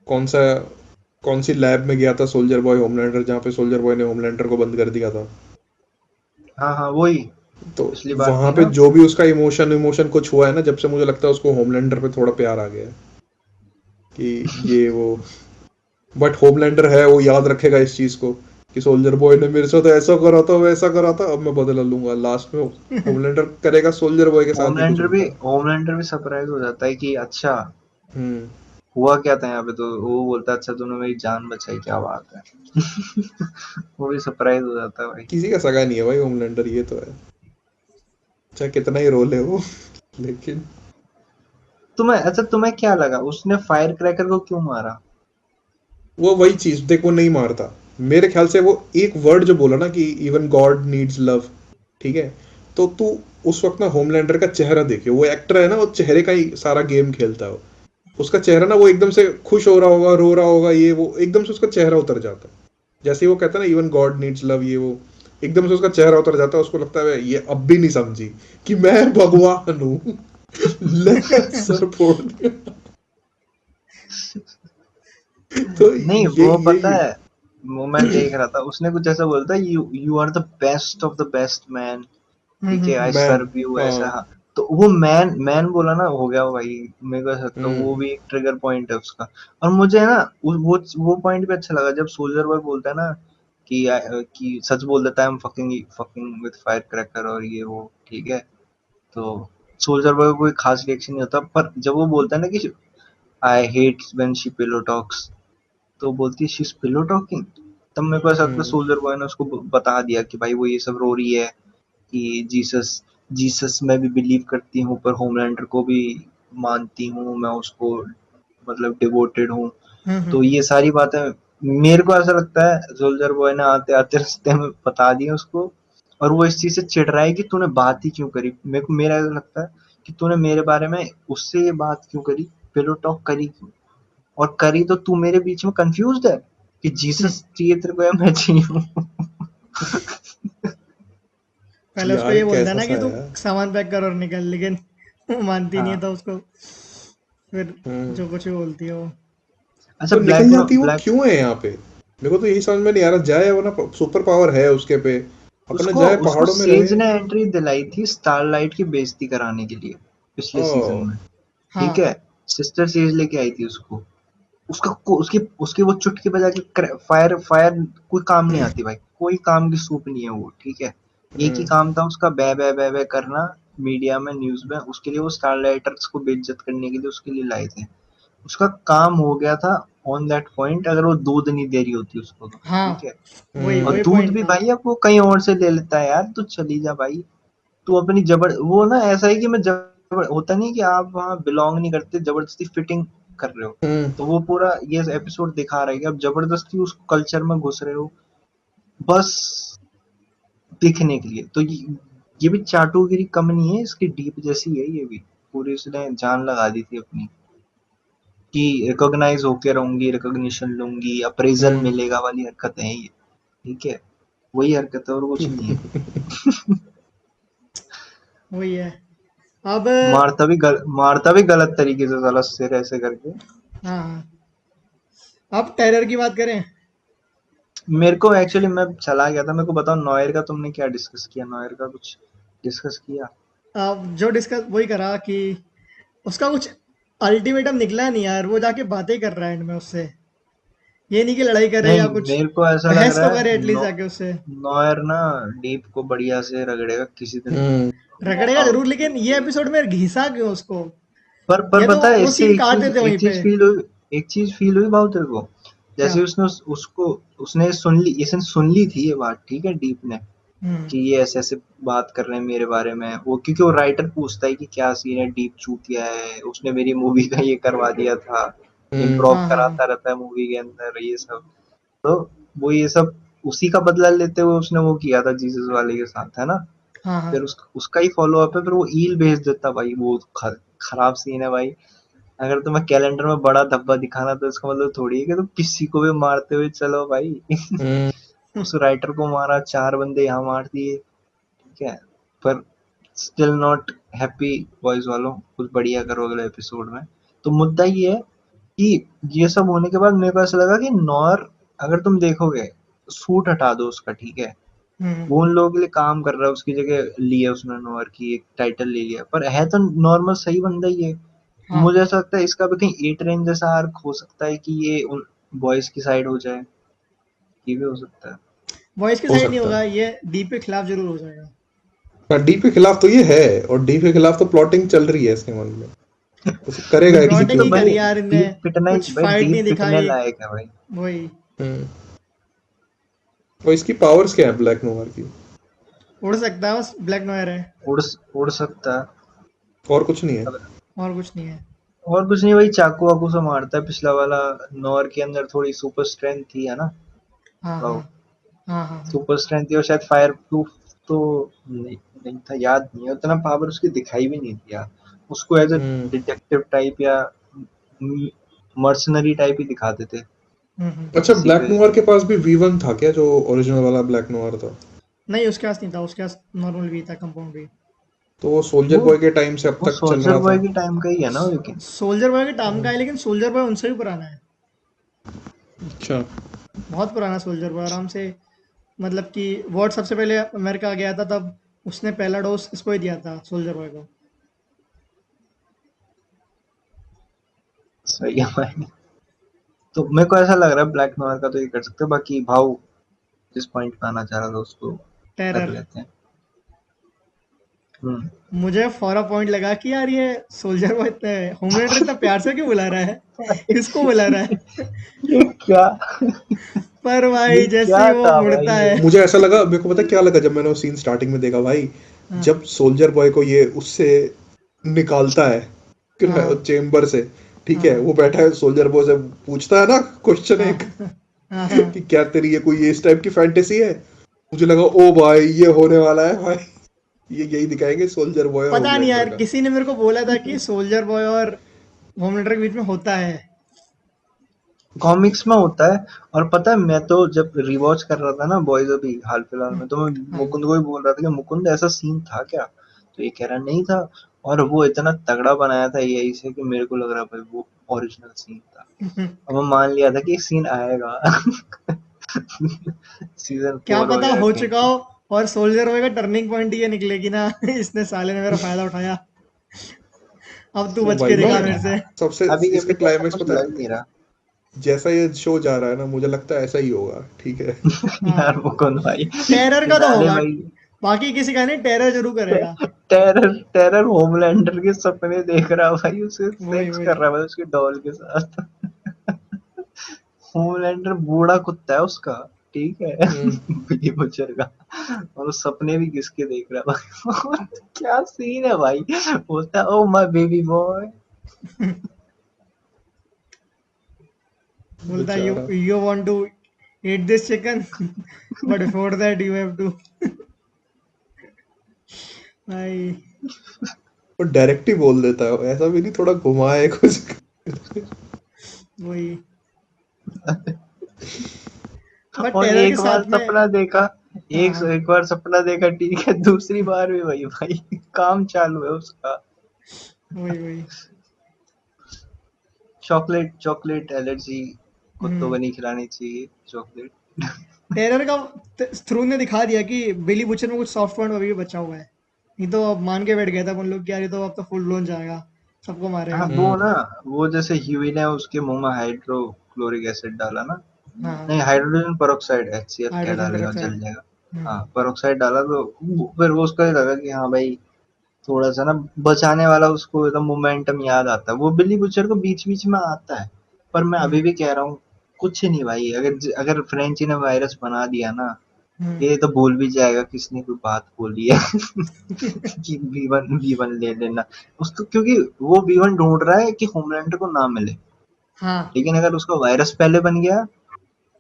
Speaker 2: कौन सा कौन सी लैब में गया था सोल्जर बॉय होमलैंडर, जहाँ पे सोल्जर बॉय ने होमलैंडर को बंद कर दिया था।
Speaker 1: हाँ हाँ वही,
Speaker 2: तो
Speaker 1: पिछली बार
Speaker 2: वहां
Speaker 1: थी
Speaker 2: पे
Speaker 1: ना।
Speaker 2: जो भी उसका इमोशन इमोशन कुछ हुआ है ना, जब से मुझे लगता है उसको होमलैंडर पे थोड़ा प्यार आ गया है कि ये वो। बट होमलैंडर है, वो याद रखेगा इस चीज को कि सोल्जर बॉय ने मेरे साथ ऐसा करा था वैसा करा था, अब मैं बदला लूंगा। लास्ट में होमलैंडर करेगा सोल्जर बॉय के साथ ही कुछ उल्टा।
Speaker 1: होमलैंडर भी सरप्राइज हो जाता है कि अच्छा
Speaker 2: हम्म।
Speaker 1: हुआ क्या था यहाँ पे, तो वो बोलता है अच्छा तूने मेरी जान बचाई, क्या बात है। वो भी सरप्राइज हो जाता है भाई।
Speaker 2: किसी का सगा नहीं है भाई होमलैंडर, ये तो है, चाहे कितना ही रोल है वो। लेकिन
Speaker 1: तुम्हें क्या लगा उसने फायर क्रैकर को क्यों मारा?
Speaker 2: वो वही चीज देख, वो नहीं मारता। मेरे ख्याल से वो एक वर्ड जो बोला ना कि इवन गॉड नीड्स लव, ठीक है। तो तू उस वक्त ना होमलैंडर का चेहरा देखियो, वो एक्टर है ना, वो चेहरे का ही सारा गेम खेलता है वो। उसका चेहरा ना, वो एकदम से खुश हो रहा होगा, रो रहा होगा, ये वो एकदम से उसका चेहरा उतर जाता है। जैसे ही वो कहता है ना इवन गॉड नीड्स लव, ये वो, एकदम से उसका चेहरा उतर जाता है, उसको लगता है ये अब भी नहीं समझी कि मैं भगवान हूँ। ले सर फोड़ दिया। तो
Speaker 1: नहीं
Speaker 2: ये
Speaker 1: वो पता
Speaker 2: यही
Speaker 1: है, वो मैं देख रहा था, उसने कुछ ऐसा बोलता है, you are the best of the best man, ठीक है, आई
Speaker 2: मैन।
Speaker 1: सर्व यू, ऐसा।
Speaker 2: हाँ।
Speaker 1: हाँ, तो वो मैन मैन बोला ना, हो गया भाई। मेरे को ऐसा लगता है वो
Speaker 2: हम्म।
Speaker 1: भी एक ट्रिगर पॉइंट है उसका। और मुझे है ना वो पॉइंट भी अच्छा लगा जब सोल्जर बॉय बोलता है ना कि सच बोल देता है, हम fucking fucking with fire cracker और ये वो, ठीक है। तो सोल्जर बॉय को कोई खास रिएक्शन नहीं होता, पर जब वो बोलता है ना कि I hate when she pillow talks, तो बोलती है शी इज पिलो टॉकिंग, तब मेरे को ऐसा लगता है
Speaker 2: हम्म।
Speaker 1: सोल्जर बॉय ने उसको बता दिया कि भाई वो ये सब रो रही है कि जीसस जीसस मैं भी बिलीव करती हूँ, पर होमलैंडर को भी मानती हूँ, मैं उसको मतलब डिवोटेड हूँ। तो ये सारी बातें मेरे को ऐसा लगता है सोल्जर बॉय ने आते आते रास्ते में बता दिया उसको, और वो इस चीज से चिढ़ रहा है कि तूने बात ही क्यों करी। मेरा ऐसा लगता है कि तूने मेरे बारे में उससे ये बात क्यों करी, पिलो टॉक करी क्यों, और करी तो तू मेरे बीच में कंफ्यूज है कि जीसस चाहिए तेरे को या मैं चाहिए हूँ।
Speaker 3: पहले उसको
Speaker 2: यार
Speaker 3: ये बोलता है
Speaker 2: कैसा
Speaker 3: ना
Speaker 2: सा
Speaker 3: कि
Speaker 2: है
Speaker 3: तू
Speaker 2: यार।
Speaker 3: सामान पैक कर और निकल, लेकिन वो मानती नहीं है,
Speaker 1: हाँ,
Speaker 3: तो उसको फिर
Speaker 2: हम्म।
Speaker 3: जो कुछ भी बोलती है वो।
Speaker 1: अच्छा
Speaker 2: तो
Speaker 1: ब्लैक
Speaker 2: निकल जाती वो
Speaker 1: ब्लैक
Speaker 2: क्यों है यहाँ पे? मेरे को तो यही समझ में नहीं आ रहा, जाए वो ना, सुपर पावर है उसके पे, अपने
Speaker 1: उसको
Speaker 2: जाए
Speaker 1: उसको
Speaker 2: पहाड़ों में
Speaker 1: सेज
Speaker 2: रहे।
Speaker 1: ने एंट्री दिलाई थी स्टारलाइट की बेइज्जती कराने के लिए पिछले सीजन
Speaker 2: ओ।
Speaker 1: में, ठीक
Speaker 3: हाँ।
Speaker 1: है। सिस्टर सेज लेके आई थी उसको, उसकी उसकी वो चुटकी बजा के फायर फायर कोई काम नहीं आती भाई, कोई काम की सूप नहीं है वो, ठीक है। एक ही
Speaker 2: हम्म।
Speaker 1: काम था उसका, बै करना मीडिया में, न्यूज में, उसके लिए वो स्टारलाइटर्स को बेइज्जत करने के लिए उसके लिए लाए थे। उसका काम हो गया था ऑन दैट पॉइंट, अगर वो दूध नहीं दे रही होती उसको तो, ठीक
Speaker 3: हाँ,
Speaker 1: है।
Speaker 3: वही
Speaker 1: और
Speaker 3: वही
Speaker 2: हम्म।
Speaker 1: दूध
Speaker 3: पॉइंट
Speaker 1: भी
Speaker 3: था।
Speaker 1: भाई अब वो कहीं और से ले लेता है यार, तू चली जा भाई। तू अपनी जबर वो ना ऐसा है कि मैं जबर होता नहीं कि आप वहां बिलोंग नहीं करते, जबरदस्ती फिटिंग कर रहे हो।
Speaker 2: हम्म।
Speaker 1: तो वो पूरा ये एपिसोड दिखा रहा है कि आप जबरदस्ती उस कल्चर में घुस रहे हो, बस दिखने के लिए। तो ये भी चाटुगिरी कम नहीं है, इसकी डीप जैसी है ये भी, पूरी उसने जान लगा दी थी अपनी कि रिकॉग्नाइज होके रहूंगी, रिकॉग्निशन लूंगी, अप्रेजल
Speaker 2: हम्म।
Speaker 1: मिलेगा वाली हरकतें हैं ये, ठीक है। वही हरकत है और कुछ नहीं है।
Speaker 3: वही है। अब
Speaker 1: मारता भी गलत तरीके से साला सिर ऐसे करके।
Speaker 3: हाँ हाँ, अब टेरर की बात करें।
Speaker 1: मेरे को एक्चुअली मैं चला गया था, मेरे को बताओ नॉयर का तुमने क्या डिस्कस किया, नॉयर का कुछ डिस्कस किया।
Speaker 3: अब जो डिस्कस वही करा कि उसका कुछ अल्टीमेटम निकला नहीं यार, वो जाके बातें कर रहा है एंड में उससे। ये नहीं कि लड़ाई करे
Speaker 1: नहीं
Speaker 3: या कुछ,
Speaker 1: मेरे को ऐसा लग
Speaker 3: बहस
Speaker 1: रहा
Speaker 3: तो
Speaker 1: है
Speaker 3: करे एटलीस्ट जाके उससे।
Speaker 1: नॉयर ना डीप को बढ़िया से रगड़ेगा किसी दिन,
Speaker 2: हम्म।
Speaker 3: रगड़ेगा
Speaker 1: मौका
Speaker 3: जरूर,
Speaker 1: होगा
Speaker 3: लेकिन
Speaker 1: तो।
Speaker 3: ये एपिसोड में घिसा क्यों उसको?
Speaker 1: पर
Speaker 3: या तो
Speaker 1: पता है
Speaker 3: वो
Speaker 1: इससे
Speaker 3: सीन काट देते वहीं पे।
Speaker 1: एक चीज फील हुई भाव तेरे को,
Speaker 3: क्या?
Speaker 1: जैसे उसने उसको उसने सुन ली, इसने सुन ली थी ये बात, ठीक है, डीप ने,
Speaker 3: हम्म।
Speaker 1: कि ये ऐसे ऐसे बात कर रहे हैं मेरे बारे में, वो क्योंकि वो राइटर पूछता है कि क्या सीन है, डीप चूतिया है, उसने मेरी मूवी का ये करवा दिया था, इम्प्रोव
Speaker 3: हाँ हाँ हाँ।
Speaker 1: कराता रहता है मूवी के अंदर, ये सब। तो वो ये सब उसी का बदला लेते हुए उसने वो किया था जीसस वाले के साथ, है ना।
Speaker 3: हाँ हाँ।
Speaker 1: फिर उसका ही फॉलो अप है, फिर वो ईल भेज देता भाई, वो खराब सीन है भाई। अगर तुम्हें कैलेंडर में बड़ा धब्बा दिखाना तो इसका मतलब थोड़ी है कि तुम किसी को भी मारते हुए चलो भाई।
Speaker 2: हम्म।
Speaker 1: उस राइटर को मारा, 4 बंदे यहाँ मार दिए, ठीक है। पर स्टिल नॉट हैप्पी बॉयज वालों, कुछ बढ़िया करो अगले एपिसोड में। तो मुद्दा ये है कि ये सब होने के बाद मेरे को ऐसा लगा कि नॉर, अगर तुम देखोगे, सूट हटा दो उसका, ठीक है,
Speaker 3: हम्म।
Speaker 1: वो उन लोगों के लिए काम कर रहा है, उसकी जगह लिया उसने नॉर की एक टाइटल ले लिया, पर है तो नॉर्मल सही बंदा ही है।
Speaker 3: हाँ,
Speaker 1: मुझे ऐसा लगता है इसका भी कहीं एट रेंज जैसा आर्क हो सकता है कि ये उन बॉयज की साइड हो जाए, ये भी हो सकता है।
Speaker 3: बॉयज की
Speaker 2: हो
Speaker 3: साइड नहीं
Speaker 2: सकता
Speaker 3: होगा,
Speaker 2: है।
Speaker 3: ये डी पे खिलाफ जरूर हो जाएगा।
Speaker 2: हाँ, डी के खिलाफ तो ये है, और डी के खिलाफ तो प्लॉटिंग चल रही है इसके मन में, तो करेगा
Speaker 1: डीप
Speaker 3: प्लॉटिंग
Speaker 1: तो
Speaker 3: ही
Speaker 2: एग्जीक्यूट
Speaker 1: भाई
Speaker 3: करी यार इनने।
Speaker 1: डीप पिटना ही
Speaker 3: कुछ
Speaker 1: भाई,
Speaker 3: फाइट नहीं
Speaker 1: डीप पिटने
Speaker 3: दिखाई।
Speaker 1: लायक है भाई।
Speaker 3: वही।
Speaker 2: हम्म। और इसकी पावर्स क्या है ब्लैक नोवार की?
Speaker 3: उड़ सकता है, बस ब्लैक नॉयर है।
Speaker 1: उड़ उड़ सकता है।
Speaker 2: और कुछ नहीं है?
Speaker 3: और कुछ नहीं है।
Speaker 1: और कुछ नहीं भाई, चाकू वाकू से मारता है, पिछला वाला नॉर के अंदर थोड़ी सुपर स्ट्रेंथ थी, है ना।
Speaker 3: हाँ हाँ।
Speaker 1: वाओ,
Speaker 3: हाँ हाँ हाँ।
Speaker 1: सुपर स्ट्रेंथ थी, और शायद फायर प्रूफ तो नहीं था, याद नहीं है, उतना पावर उसकी दिखाई भी नहीं दिया। उसको as a
Speaker 2: hmm.
Speaker 1: Detective type या मर्सनरी टाइप ही दिखाते थे,
Speaker 3: हम्म।
Speaker 1: कि
Speaker 2: अच्छा,
Speaker 1: किसी
Speaker 2: ब्लैक
Speaker 1: पे।
Speaker 2: नोवार के पास भी V1 था क्या, जो ओरिजिनल वाला ब्लैक नोवार था?
Speaker 3: नहीं उसके पास नहीं था, उसके पास नॉर्मल भी था, कंपाउंड भी।
Speaker 2: तो वो सोल्जर
Speaker 1: वो
Speaker 2: बॉय के टाइम से अब
Speaker 1: वो
Speaker 2: तक चल
Speaker 1: सोल्जर
Speaker 2: रहा
Speaker 1: बॉय
Speaker 2: था।
Speaker 1: के टाइम का ही है ना लेकिन।
Speaker 3: सोल्जर बॉय के टाइम का है, लेकिन सोल्जर बॉय उनसे भी पुराना है।
Speaker 2: अच्छा।
Speaker 3: बहुत पुराना सोल्जर बॉय, आराम से। मतलब कि वॉर सबसे पहले अमेरिका गया था, तब उसने पहला डोज इसको ही दिया था, सोल्जर बॉय को।
Speaker 1: सही है भाई। तो मेरे को ऐसा लग रहा है ब्लैक नॉयर का तो ये कर सकते हैं, बाकी भाव जिस पॉइंट पे आना चाह रहा था उसको कर
Speaker 3: टेरर।
Speaker 1: लेते हैं। हम्म।
Speaker 3: मुझे फॉर अ पॉइंट लगा कि यार ये सोल्जर बॉय इतने, होमलैंडर इतना प्यार से क्यों बुला रहा है, किसको बुला रहा है।
Speaker 1: ये क्या
Speaker 3: पर
Speaker 1: ये
Speaker 3: भाई जैसे ही
Speaker 1: क्या
Speaker 3: वो
Speaker 1: था भाई
Speaker 3: मुड़ता
Speaker 1: ये।
Speaker 3: है।
Speaker 2: मुझे ऐसा लगा, मेरे को पता क्या लगा जब मैंने वो सीन स्टार्टिंग में देखा भाई,
Speaker 3: हाँ
Speaker 2: जब सोल्जर बॉय को ये उससे निकालता है
Speaker 3: हाँ
Speaker 2: चेम्बर से, ठीक है,
Speaker 3: हाँ
Speaker 2: वो बैठा है सोल्जर बॉय से पूछता है ना क्वेश्चन
Speaker 3: हाँ
Speaker 2: एक,
Speaker 3: हाँ हाँ।
Speaker 2: कि क्या तेरी ये कोई इस टाइप की फैंटेसी है। मुझे लगा ओ भाई ये होने वाला है भाई, ये यही दिखाएंगे सोल्जर बॉय और
Speaker 3: पता नहीं
Speaker 2: होमलैंडर
Speaker 3: यार,
Speaker 2: का।
Speaker 3: किसी ने मेरे को बोला था कि सोल्जर बॉय और होमलैंडर के बीच में होता है।
Speaker 1: कॉमिक्स में होता है। और पता है मैं तो जब रिवॉच कर रहा था ना बॉयज अभी हाल फिलहाल में, तो मैं
Speaker 3: हाँ
Speaker 1: मुकुंद को ही बोल रहा था कि मुकुंद ऐसा सीन था क्या, तो ये कह रहा नहीं था। और वो इतना तगड़ा बनाया था यही से कि मेरे को लग रहा भाई वो ओरिजिनल सीन था। अब मैं मान लिया था कि एक सीन आएगा सीजन
Speaker 3: क्या
Speaker 1: 4
Speaker 3: पता
Speaker 1: वगैरह
Speaker 3: हो
Speaker 1: कहीं
Speaker 3: चुका
Speaker 1: पे।
Speaker 3: हो, और सोल्जर बॉय का टर्निंग पॉइंट ये निकलेगी ना, इसने साले ने मेरा फायदा उठाया, अब तू
Speaker 2: ओ
Speaker 3: बच
Speaker 2: भाई
Speaker 3: के
Speaker 2: मैं
Speaker 3: दिखा
Speaker 1: नहीं
Speaker 3: मेरे से।
Speaker 1: यार,
Speaker 2: सबसे
Speaker 1: अभी
Speaker 2: इसका
Speaker 1: अभी तो ऐसा
Speaker 2: क्लाइमेक्स
Speaker 1: कुछ
Speaker 2: पता
Speaker 1: लग
Speaker 2: है,
Speaker 1: नहीं रहा।
Speaker 2: जैसा ये शो जा रहा है ना, मुझे लगता है ऐसा ही होगा, ठीक है।
Speaker 1: यार
Speaker 3: हाँ,
Speaker 1: मुकुंद भाई
Speaker 3: टेरर का तो
Speaker 1: फिनाले
Speaker 3: होगा,
Speaker 1: भाई।
Speaker 3: बाकी किसी का नहीं, टेरर जरूर करेगा।
Speaker 1: टेरर टेरर होमलैंडर के सपने देख रहा भाई, उसे
Speaker 3: वही
Speaker 1: सेक्स कर
Speaker 3: वही।
Speaker 1: रहा भाई उसके डॉल के साथ। होमलैंडर बूढ़ा कुत्ता है उसका, ठीक है
Speaker 2: हम्म।
Speaker 1: बिली बचर का। और वो सपने भी किसके देख रहा है भाई क्या सीन है भाई। बोलता है ओ माय बेबी बॉय।
Speaker 3: बोलता है, यू
Speaker 2: बेचारा।
Speaker 3: You want to eat this chicken, but before that you have to. भाई
Speaker 2: वो डायरेक्ट ही बोल देता है, ऐसा भी नहीं थोड़ा घुमाए कुछ।
Speaker 3: वही। पर
Speaker 1: और
Speaker 3: टेरर के
Speaker 1: एक बार
Speaker 3: साथ में।
Speaker 1: सपना देखा,
Speaker 3: हाँ
Speaker 1: एक
Speaker 3: हाँ।
Speaker 1: एक बार सपना देखा ठीक है, दूसरी बार भी वही भाई काम चालू है उसका।
Speaker 3: वही वही।
Speaker 1: चॉकलेट चॉकलेट एलर्जी, कुत्तों को
Speaker 3: हम्म।
Speaker 1: नहीं खिलानी चाहिए चॉकलेट।
Speaker 3: टेरर का थ्रू ने दिखा दिया कि बिली बुचर में कुछ सॉफ्ट पॉइंट अभी भी बचा हुआ है। नहीं तो अब मान के बैठ गया था उन लोग कि यार ये तो अब तो फुल ब्लोन जाएगा, सबको
Speaker 1: हाँ
Speaker 3: मारेगा।
Speaker 1: वो ना, वो जैसे ह्यूई ने उसके मुंह में हाइड्रोक्लोरिक एसिड डाला ना,
Speaker 3: हाँ हाँ।
Speaker 1: नहीं हाइड्रोजन पेरोक्साइड HCl क्या
Speaker 3: हाइड्रोजन
Speaker 1: डालेगा जल
Speaker 3: पेरोक्साइड।
Speaker 1: जाएगा। हाँ पेरोक्साइड डाला तो फिर वो उसका ही लगा कि हाँ भाई थोड़ा सा ना बचाने वाला, उसको एकदम मोमेंटम याद आता है। वो बिल्ली बुचर को बीच बीच में आता है, पर मैं अभी भी कह रहा हूँ कुछ नहीं भाई, अगर अगर फ्रेंची ने वायरस बना दिया ना,
Speaker 3: हम्म।
Speaker 1: ये तो भूल भी जाएगा किसने कोई बात बोली है कि V1 ले लेना उसको, क्योंकि वो V1 ढूंढ रहा है कि होमलैंडर को ना मिले।
Speaker 3: हाँ।
Speaker 1: लेकिन अगर उसका वायरस पहले बन गया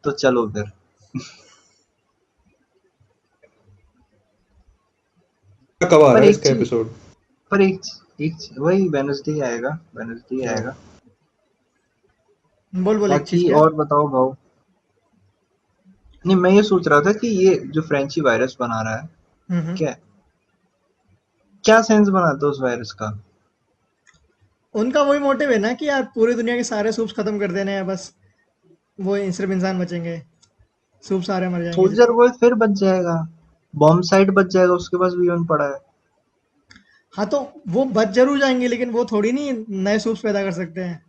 Speaker 1: तो चलो फिर।
Speaker 2: कब आ रहा
Speaker 1: पर
Speaker 2: है
Speaker 1: एक
Speaker 2: इसका
Speaker 1: चीज
Speaker 2: एपिसोड?
Speaker 1: पर वही वेनसडे आएगा, वेनसडे
Speaker 2: हाँ।
Speaker 1: आएगा।
Speaker 3: बोल बोल, एक चीज
Speaker 1: बाकी
Speaker 3: क्या।
Speaker 1: और बताओ भाव। नहीं मैं ये सोच रहा था कि ये जो फ्रेंची वायरस बना रहा है,
Speaker 3: हम्म।
Speaker 1: क्या क्या सेंस बनाता है उस वायरस का।
Speaker 3: उनका वही मोटिव है ना कि यार पूरी दुनिया के सारे सूप्स खत्म कर देने हैं बस, वो सिर्फ इंसान बचेंगे, सूप सारे मर जाएंगे
Speaker 1: सोल्जर
Speaker 3: जितने।
Speaker 1: बॉय फिर बच जाएगा, बॉम्ब साइड बच जाएगा, उसके पास V1 पड़ा है।
Speaker 3: हाँ तो वो बच जरूर जाएंगे, लेकिन वो थोड़ी नहीं नए सूप्स पैदा कर सकते हैं।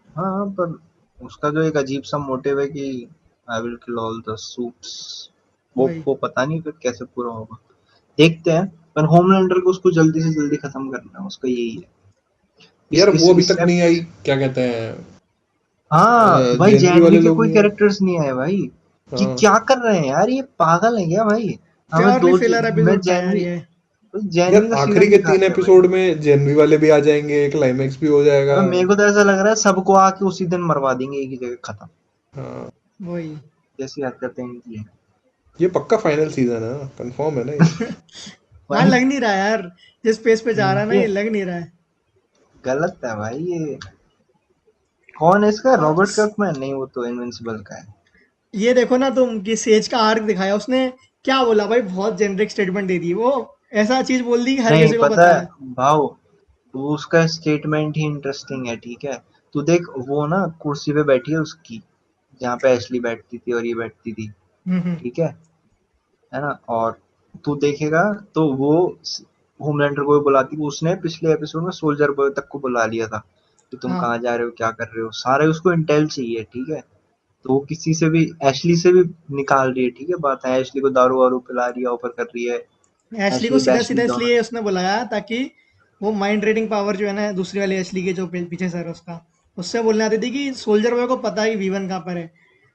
Speaker 1: हाँ हाँ, पर उसका जो एक अजीब सा मोटिव है कि I will kill all the suits,
Speaker 3: वही।
Speaker 1: वो पता नहीं फिर कैसे पूरा होगा, देखते हैं। पर होमलैंडर को उसको जल्दी से जल्दी खत्म करना है, उसका यही है।
Speaker 2: यार वो अभी
Speaker 1: इस
Speaker 2: तक नहीं आई, क्या कहते हैं,
Speaker 1: हाँ भाई
Speaker 2: जेनवी
Speaker 1: जैनवी
Speaker 2: वाले
Speaker 1: के
Speaker 2: लोग
Speaker 1: कोई
Speaker 2: नहीं आए।
Speaker 1: कैरेक्टर्स नहीं आए भाई। कि
Speaker 2: हाँ।
Speaker 1: क्या कर रहे हैं यार, ये पागल है क्या भाई। हमें
Speaker 3: प्योरली फिलर
Speaker 1: मैं
Speaker 3: एपिसोड था यार
Speaker 1: जैनवी,
Speaker 3: ये।
Speaker 2: यार
Speaker 1: जैनवी का
Speaker 2: आखिरी
Speaker 1: सीजन
Speaker 2: के
Speaker 1: दिखा
Speaker 2: 3
Speaker 1: दिया भाई।
Speaker 2: एपिसोड में जेनवी वाले भी आ जाएंगे, क्लाइमेक्स भी हो जाएगा।
Speaker 1: अबे मेरे को तो ऐसा लग रहा है सबको आके उसी दिन मरवा देंगे एक ही जगह खत्म,
Speaker 2: हाँ।
Speaker 3: वही।
Speaker 1: जैसी हरकतें इनकी हैं।
Speaker 2: ये पक्का फाइनल सीजन है, कंफर्म है ना ये?
Speaker 3: हाँ,
Speaker 1: भाई
Speaker 3: लग नहीं रहा है यार, जिस पेस पे जा रहा है ना
Speaker 1: ये
Speaker 3: ये, लग नहीं रहा है।
Speaker 1: गलत है भाई ये। कौन है इसका,
Speaker 3: और
Speaker 1: रॉबर्ट कर्कमैन, नहीं वो तो इनविंसिबल का है।
Speaker 3: ये देखो ना तुम कि सेज का आर्क दिखाया उसने, क्या बोला भाई, बहुत जेनरिक स्टेटमेंट दे दी वो, ऐसा चीज बोल दी कि हर
Speaker 1: नहीं
Speaker 3: किसी को
Speaker 1: पता
Speaker 3: पता
Speaker 1: है
Speaker 3: है।
Speaker 1: भाव, वो उसका स्टेटमेंट ही इंटरेस्टिंग है, ठीक है। तू देख, वो ना कुर्सी पे बैठी है उसकी, जहाँ पे एशली बैठती थी और ये बैठती थी,
Speaker 3: हम्म।
Speaker 1: ठीक है ना। और तू देखेगा तो वो होमलैंडर को भी बुलाती, उसने पिछले एपिसोड में सोल्जर बॉय तक को बुला लिया था कि तुम
Speaker 3: हाँ,
Speaker 1: कहाँ जा रहे हो, क्या कर रहे हो, सारे उसको इंटेल चाहिए, ठीक है। तो वो किसी से भी, एशली से भी निकाल रही है, ठीक है, बात है, एशली को दारू वारू पिला रही है, ऑफर कर रही है।
Speaker 3: एशली को
Speaker 1: एशली
Speaker 3: सीधा सीधा
Speaker 1: बैशली दोनों।
Speaker 3: इसलिए उसने बुलाया ताकि वो माइंड रीडिंग पावर जो है ना दूसरी वाली एशली के जो पीछे सर है उसका, उससे बोलने आती थी कि सोल्जर बॉय को पता है वीवन कहाँ पर है।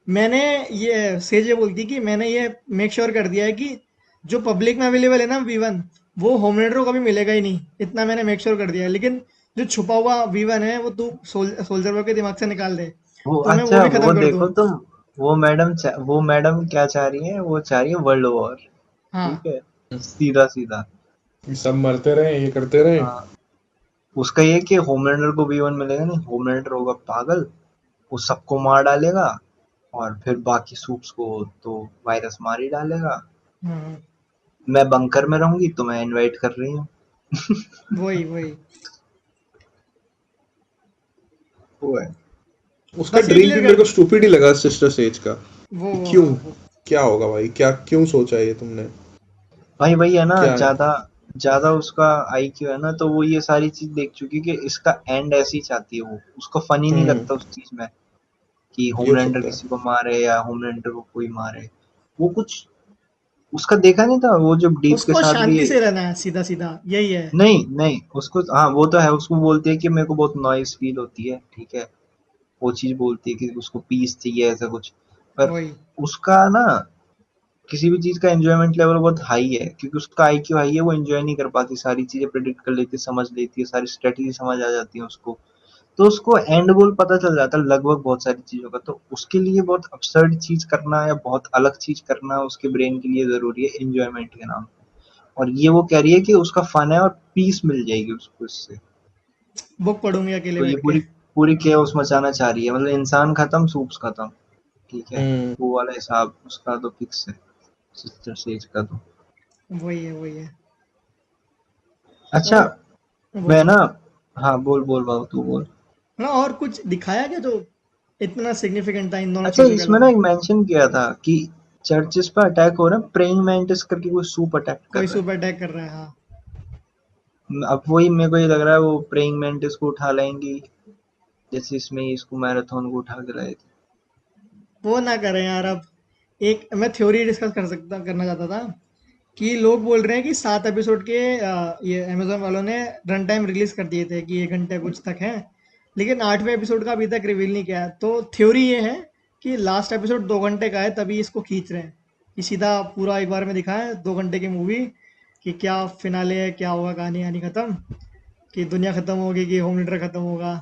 Speaker 3: मैंने ये सेज ये बोलती कि मैंने ये मेक श्योर कर दिया है कि जो पब्लिक में अवेलेबल है ना वीवन, वो होमलैंडर को कभी मिलेगा ही नहीं, इतना मैंने मेक श्योर कर दिया है। लेकिन जो छुपा हुआ वीवन है वो तू सोल्जर बॉय के दिमाग से निकाल दे,
Speaker 1: वो
Speaker 3: तो मैं वो
Speaker 1: अच्छा,
Speaker 3: भी
Speaker 1: वो
Speaker 3: खत्म कर दूं।
Speaker 1: देखो तुम, वो मैडम क्या चाह रही है, वो चाह रही है वर्ल्ड वॉर, ठीक
Speaker 3: हाँ,
Speaker 1: है, सीधा सीधा।
Speaker 2: सब मरते रहे, ये करते रहे।
Speaker 1: हाँ, उसका ये कि होमलैंडर को वी वन मिलेगा नहीं, होमलैंडर होगा पागल, वो सबको मार डालेगा, और फिर बाकी सूप्स को तो वायरस मार ही डालेगा।
Speaker 3: हाँ,
Speaker 1: मैं बंकर में रहूंगी तो मैं इनवाइट कर रही हूँ।
Speaker 3: वही वही।
Speaker 1: वो है।
Speaker 2: उसका
Speaker 3: बस ये
Speaker 2: ड्रीम भी
Speaker 3: क्लियर
Speaker 2: मेरे
Speaker 3: कर,
Speaker 2: को स्टूपिड ही लगा सिस्टर सेज का, कि
Speaker 3: वो
Speaker 2: क्यों,
Speaker 3: हाँ वो।
Speaker 2: क्या होगा भाई, क्या क्यों सोचा ये तुमने,
Speaker 1: भाई वही है ना,
Speaker 2: क्या है?
Speaker 1: ज्यादा ज्यादा उसका आईक्यू है ना, तो वो ये सारी चीज देख चुकी कि इसका एंड ऐसे ही चाहती है वो, उसको फनी नहीं
Speaker 2: हम्म,
Speaker 1: लगता उस चीज में कि
Speaker 2: ये हो
Speaker 1: होमलैंडर
Speaker 2: सकता है।
Speaker 1: किसी को मारे या होमलैंडर को कोई मारे। वो कुछ उसका देखा नहीं था, वो जब डीप के
Speaker 3: उसको
Speaker 1: साथ भी।
Speaker 3: शांति से रहना है, सीधा सीधा यही है।
Speaker 1: नहीं नहीं, उसको हाँ वो तो है, उसको बोलती है कि मेरे को बहुत नॉइस फील होती है, ठीक है, वो चीज बोलती है कि उसको पीस चाहिए ऐसा कुछ। पर
Speaker 3: वही।
Speaker 1: उसका ना किसी भी चीज का एंजॉयमेंट लेवल बहुत हाई है, क्योंकि उसका आईक्यू हाई है, वो एंजॉय नहीं कर पाती, सारी चीजें प्रेडिक्ट कर लेती है, समझ लेती है, सारी स्ट्रेटजी समझ आ जाती है उसको। तो उसको एंड गोल पता चल जाता है लगभग बहुत सारी चीजों का, तो उसके लिए बहुत absurd चीज करना या बहुत अलग चीज करना उसके ब्रेन के लिए जरूरी है एंजॉयमेंट के नाम पे। और ये वो कह रही है कि उसका फन है और पीस मिल जाएगी उसको इससे।
Speaker 3: बुक पढ़ूंगी अकेले
Speaker 1: तो ये
Speaker 3: बैठ के।
Speaker 1: पूरी पूरी केओस मचाना चाह रही है, मतलब इंसान खत्म, सूप्स खत्म, ठीक है।
Speaker 2: हम्म।
Speaker 1: वो वाला हिसाब उसका तो फिक्स है, सिस्टर सेज का तो।
Speaker 3: वही है, वही है।
Speaker 1: अच्छा,
Speaker 3: और
Speaker 1: मैं
Speaker 3: बोलो।
Speaker 1: ना, हाँ बोल बोल बाबू, तू बोल।
Speaker 3: ना और कुछ दिखाया क्या जो इतना सिग्निफिकेंट था इन दोनों
Speaker 1: अच्छा,
Speaker 3: चीजों के
Speaker 1: इसमें ना
Speaker 3: अलावा?
Speaker 1: एक मेंशन किया था कि चर्चेस पर अटैक हो रहा है, प्रेइंग मैंटिस करके कोई सूप अटैक कर
Speaker 3: कोई
Speaker 1: रहा
Speaker 3: सुपर अटैक कर रहा है, हाँ।
Speaker 1: है। अब वही मेरे को ये लग रहा है, वो प्रेइंग मैंटिस को उठा लाएंगी, जैसे इसमें इसको मैराथन को उठा के लाए थे।
Speaker 3: वो ना करें यार अब। एक मैं थ्योरी डिस्कस करना चाहता था कि लोग बोल रहे हैं कि 7 एपिसोड के ये अमेजोन वालों ने रन टाइम रिलीज कर दिए थे कि 1 घंटे कुछ तक है, लेकिन 8वें एपिसोड का अभी तक रिवील नहीं किया है। तो थ्योरी ये है कि लास्ट एपिसोड 2 घंटे का है, तभी इसको खींच रहे हैं कि सीधा पूरा एक बार में दिखाएं 2 घंटे की मूवी, कि क्या फिनाले है, क्या होगा, कहानी कहानी खत्म, कि दुनिया खत्म होगी, कि होम लीडर खत्म होगा,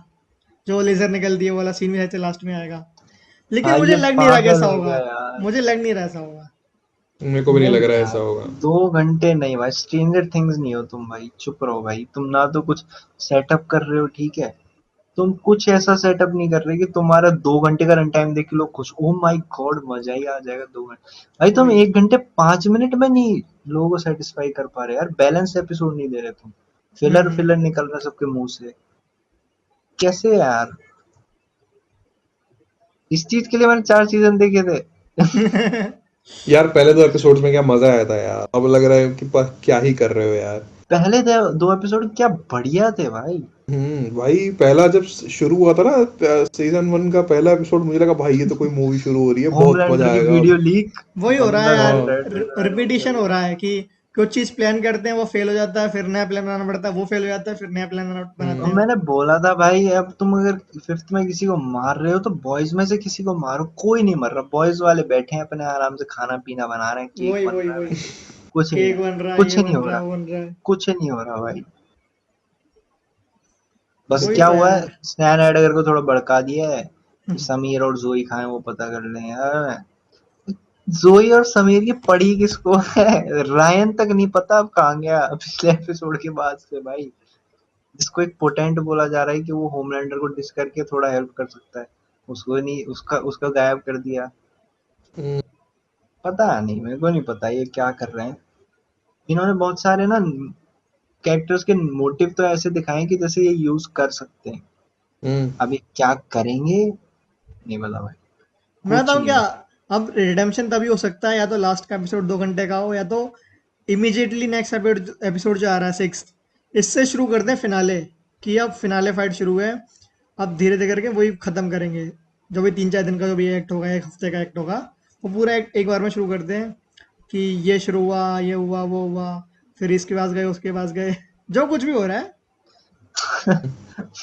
Speaker 3: जो लेजर निकलती है वो वाला सीन भी ऐसे लास्ट में आएगा। लेकिन
Speaker 1: हाँ,
Speaker 3: मुझे
Speaker 1: ये
Speaker 3: लग नहीं रहा कि
Speaker 1: पागल
Speaker 3: ऐसा
Speaker 1: हो
Speaker 3: होगा।
Speaker 1: गया यार।
Speaker 3: मुझे लग नहीं रहा ऐसा होगा।
Speaker 2: मेरे को भी नहीं लग
Speaker 1: नहीं
Speaker 2: रहा है ऐसा
Speaker 1: यार,
Speaker 2: होगा।
Speaker 1: 2 घंटे नहीं भाई, स्ट्रेंजर थिंग्स नहीं हो तुम भाई, चुप रहो भाई, तुम ना तो कुछ सेटअप कर रहे हो, ठीक है, तुम कुछ ऐसा सेटअप नहीं कर रहे कि तुम्हारा 2 घंटे का रन टाइम देख के लोग खुश, ओ माय गॉड मजा ही आ जाएगा 2 घंटे। भाई तुम
Speaker 3: वही।
Speaker 1: 1 घंटे 5 मिनट में नहीं लोगों को सेटिस्फाई कर पा रहे यार, बैलेंस एपिसोड नहीं दे रहे तुम, फिलर
Speaker 3: हम्म।
Speaker 1: फिलर निकल रहा है सबके मुंह से, कैसे यार। इस चीज के लिए मैंने 4 सीजन देखे थे।
Speaker 2: यार पहले 2 एपिसोड्स में क्या मजा आया था यार, अब लग रहा है कि क्या ही कर रहे हो यार।
Speaker 1: पहले 2 एपिसोड क्या बढ़िया थे भाई।
Speaker 2: भाई पहला जब शुरू हुआ था ना, सीजन 1 का पहला एपिसोड, मुझे लगा भाई ये तो कोई मूवी शुरू हो रही है, बहुत
Speaker 1: होमलैंडर
Speaker 2: मजा
Speaker 1: की
Speaker 2: आएगा
Speaker 1: वीडियो
Speaker 2: अब।
Speaker 1: लीक,
Speaker 3: वही हो रहा है
Speaker 1: बंदा
Speaker 3: यार।
Speaker 2: हाँ।
Speaker 1: रेड रेड हो
Speaker 3: रिपीटिशन हो
Speaker 1: गया।
Speaker 3: रहा है कि कुछ चीज प्लान करते हैं वो फेल हो जाता है, फिर नया प्लान बनाना पड़ता है, वो फेल हो जाता है, फिर नया प्लान बनाते
Speaker 1: और
Speaker 3: हैं।
Speaker 1: मैंने बोला था भाई, अब तुम अगर फिफ्थ में किसी को मार रहे हो तो बॉयज में से किसी को मारो, कोई नहीं मर रहा, बॉयज वाले बैठे हैं अपने आराम से, खाना पीना बना रहे हैं, केक
Speaker 3: वही
Speaker 1: बन
Speaker 3: वही
Speaker 1: रहा है
Speaker 3: वही।
Speaker 1: भाई, कुछ नहीं
Speaker 3: केक
Speaker 1: है,
Speaker 3: बन रहा है,
Speaker 1: कुछ
Speaker 3: ये
Speaker 1: नहीं
Speaker 3: बन
Speaker 1: हो
Speaker 3: रहा है,
Speaker 1: रहा,
Speaker 3: वो बन रहा है।
Speaker 1: कुछ नहीं हो रहा भाई। बस
Speaker 3: वही
Speaker 1: क्या
Speaker 3: तो
Speaker 1: हुआ है,
Speaker 3: यार।
Speaker 1: स्नैन एडगर को थोड़ा भड़का दिया है कि समीर और जोई खाएं, वो पता कर लें यार। जोई और समीर की पड़ी किसको है, रायन तक नहीं पता अब कहाँ गया पिछले एपिसोड के बाद से भाई, जिसको एक पोटेंट बोला जा रहा है कि वो होमलैंडर को डिस करके थोड़ा हेल्प कर सकता है, उसको नहीं, उसका उसका गायब कर दिया।
Speaker 2: हम्म,
Speaker 1: पता नहीं, मेरे को नहीं पता ये क्या कर रहे हैं। इन्होंने बहुत सारे ना कैरेक्टर्स के मोटिव तो ऐसे दिखाए हैं कि जैसे ये यूज कर सकते हैं।
Speaker 2: हम्म,
Speaker 1: अभी क्या करेंगे नहीं पता भाई,
Speaker 3: मैं
Speaker 1: कुछ
Speaker 3: बताऊँ
Speaker 1: नहीं
Speaker 3: क्या,
Speaker 1: पता।
Speaker 3: अब रिडेम्पशन तभी हो सकता है या तो लास्ट का एपिसोड 2 घंटे का हो, या तो इमीडिएटली नेक्स्ट एपिसोड जो आ रहा है 6, इससे शुरू कर दें फिनाले, कि अब फिनाले फाइट शुरू है, अब धीरे धीरे करके वही खत्म करेंगे। जो भी 3-4 दिन का जो भी एक्ट होगा, 1 हफ्ते का एक्ट होगा, वो पूरा एक बार में शुरू कर दें कि ये शुरू हुआ, ये हुआ, वो हुआ, फिर इसके पास गए, उसके पास गए, जो कुछ भी हो रहा है,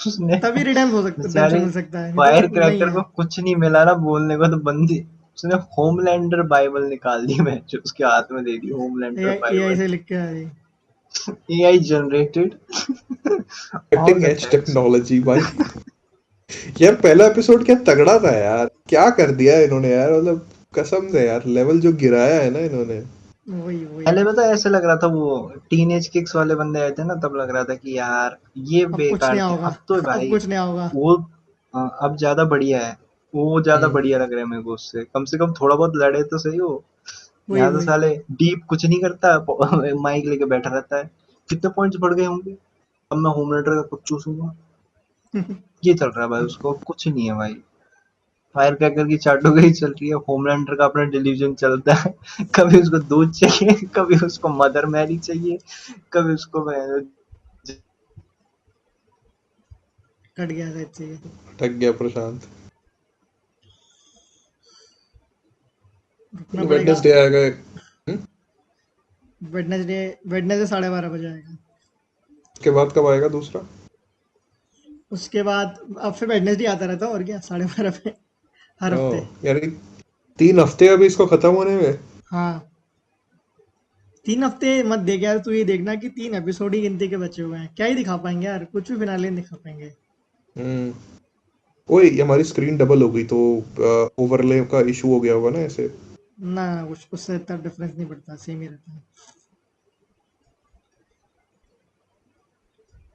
Speaker 1: उसने
Speaker 3: तभी रिडेम्पशन
Speaker 1: बेचारे
Speaker 3: मिल सकता है, नहीं
Speaker 1: फायर
Speaker 3: तो नहीं
Speaker 1: क्रैकर
Speaker 3: है।
Speaker 1: को कुछ नहीं मिला ना बोलने को, तो बंदी उसने होमलैंडर बाइबल निकाल दी, मैं जो उसके हाथ में दे दी होमलैंडर
Speaker 3: एआई
Speaker 1: बाइबल।
Speaker 3: से लिख के आ रही।
Speaker 1: AI generated all
Speaker 2: cutting
Speaker 1: the
Speaker 2: edge
Speaker 1: text.
Speaker 2: Technology भाई। यार पहला एपिसोड क्या तगड़ा था यार, क्या कर दिया इन्होंने यार, मतलब कसम से यार, लेवल जो गिराया है ना इन्होंने।
Speaker 3: वही वही।
Speaker 1: पहले पता है ऐसे लग रहा था, वो टीनेज किक्स वाले बंदे आए थे ना, तब लग रहा था कि यार ये
Speaker 3: अब कुछ
Speaker 1: बेकार
Speaker 3: नहीं
Speaker 1: थे।
Speaker 3: होगा।
Speaker 1: अब तो
Speaker 3: अब
Speaker 1: भाई
Speaker 3: कुछ नहीं होगा।
Speaker 1: वो अब ज्यादा बढ़िया है। वो ज्यादा
Speaker 2: हम्म,
Speaker 1: बढ़िया लग रहा है मेरे को उससे, कम से कम थोड़ा बहुत लड़े तो सही हो।
Speaker 3: वही
Speaker 1: यहाँ तो
Speaker 3: वही।
Speaker 1: साले डीप कुछ नहीं करता, माइक लेके बैठा रहता है। कितने पॉइंट्स बढ़ गए होंगे, अब मैं होमलैंडर का कुछ चूसूंगा, ये चल रहा है भाई। उसको कुछ नहीं है भाई। फायर क्रैकर की चाटुकरी चल रही है, होमलैंडर का अपना डिलीजन चलता है। कभी उसको दूध चाहिए, कभी उसको मदर मैरी चाहिए, कभी उसको
Speaker 3: कट गया था इससे।
Speaker 2: अटक गया प्रशांत।
Speaker 3: रुकना पड़ेगा।
Speaker 2: वेडनेसडे आएगा।
Speaker 3: वेडनेसडे। वेडनेसडे 12:30 बजे आएगा।
Speaker 2: उसके बाद कब आएगा दूसरा?
Speaker 3: उसके बाद अब फिर वेडनेसडे आता रहता है, और क्या, 12:30 पे, हर
Speaker 2: ओ,
Speaker 3: हफ्ते।
Speaker 2: यानी 3 हफ्ते अभी इसको खत्म होने में।
Speaker 3: हाँ, 3 हफ्ते मत देख यार, तू ये देखना कि 3 एपिसोड ही गिनती के बचे हुए हैं, क्या ही दिखा पाएंगे यार, कुछ भी फिनाले नहीं दिखा पाएंगे।
Speaker 2: हम्म। ओए, ये हमारी स्क्रीन डबल हो गई तो ओवरले का इशू हो गया होगा ना ऐसे।
Speaker 3: ना ना, कुछ उससे इतना डिफरेंस नहीं पड़ता, सेम ही रहता है।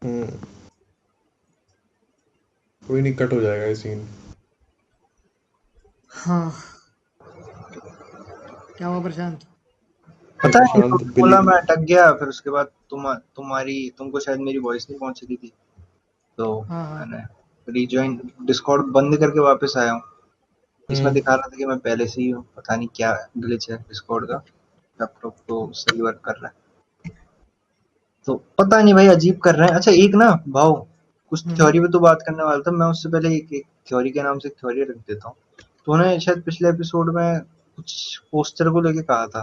Speaker 2: हम्म। कोई नहीं, कट हो जाएगा ये सीन।
Speaker 3: हाँ। क्या हुआ प्रशांत?
Speaker 2: ये
Speaker 1: पता है,
Speaker 2: प्रशांत
Speaker 1: तूने
Speaker 2: बिली।
Speaker 1: बोला मैं अटक गया, फिर उसके बाद तुमको शायद मेरी वॉइस नहीं पहुंच रही थी, तो
Speaker 3: हाँ हाँ।
Speaker 1: मैंने रिजॉइन, डिस्कॉर्ड बंद करके वापस आया हूँ। इसमें
Speaker 2: हम्म,
Speaker 1: दिखा रहा था कि मैं पहले से ही हूँ, पता नहीं क्या ग्लिच है डिस्कॉर्ड का। लैपटॉप तो सही वर्क कर रहा है, तो पता नहीं भाई, अजीब कर रहे हैं। अच्छा एक ना भाव, कुछ
Speaker 3: हम्म।
Speaker 1: थ्योरी पे तो बात करने वाला था मैं, उससे पहले एक थ्योरी के नाम से थ्योरी रख देता हूँ। तूने शायद पिछले एपिसोड में कुछ पोस्टर को लेके कहा था,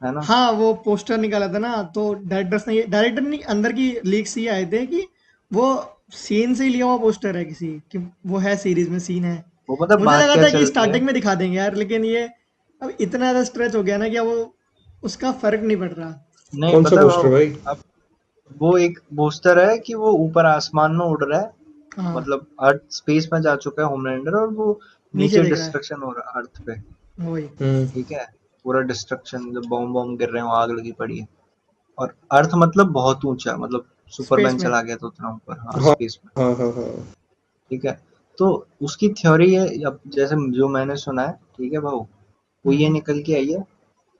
Speaker 1: है ना?
Speaker 3: हाँ, वो पोस्टर निकाला था ना, तो डायरेक्टर ने अंदर की लीक्स ये आए थे कि वो सीन से ही लिया हुआ पोस्टर है किसी कि, वो है सीरीज में सीन है।
Speaker 1: वो पता
Speaker 3: मुझे
Speaker 1: बात
Speaker 3: लगा
Speaker 1: क्या
Speaker 3: था कि
Speaker 1: चल रही है?
Speaker 3: स्टार्टिंग में दिखा देंगे यार, लेकिन ये अब इतना ज़्यादा स्ट्रेच हो गया ना कि अब वो उसका फर्क नहीं पड़ रहा।
Speaker 1: नहीं
Speaker 2: कौन सा
Speaker 1: पता भाव,
Speaker 2: पोस्टर भाई?
Speaker 1: अब वो एक पोस्टर है कि वो ऊपर आसमान में उड़ रहा है,
Speaker 3: हाँ,
Speaker 1: मतलब अर्थ स्पेस में जा चुका है होमलैंडर, और वो
Speaker 3: नीचे
Speaker 1: नीचे
Speaker 3: देख रहा है।
Speaker 1: डिस्ट्रक्शन हो रहा है अर्थ पे।
Speaker 3: वही।
Speaker 2: हम्म।
Speaker 1: ठीक है, पूरा डिस्ट्रक्शन, जब बॉम्ब बॉम्ब गिर रहे हो, आग लगी पड़ी है, और अर्थ मतलब बहुत ऊंचा, मतलब
Speaker 3: स्पेस
Speaker 1: सुपरमैन
Speaker 3: में।
Speaker 1: चला गया था उतना ऊपर, हाँ
Speaker 2: हाँ,
Speaker 1: स्पेस में।
Speaker 2: हाँ, हाँ, हाँ।
Speaker 1: ठीक है, तो उसकी थ्योरी है, अब जैसे जो मैंने सुना है, ठीक है भाऊ, वो ये
Speaker 3: हम्म।
Speaker 1: निकल के आई है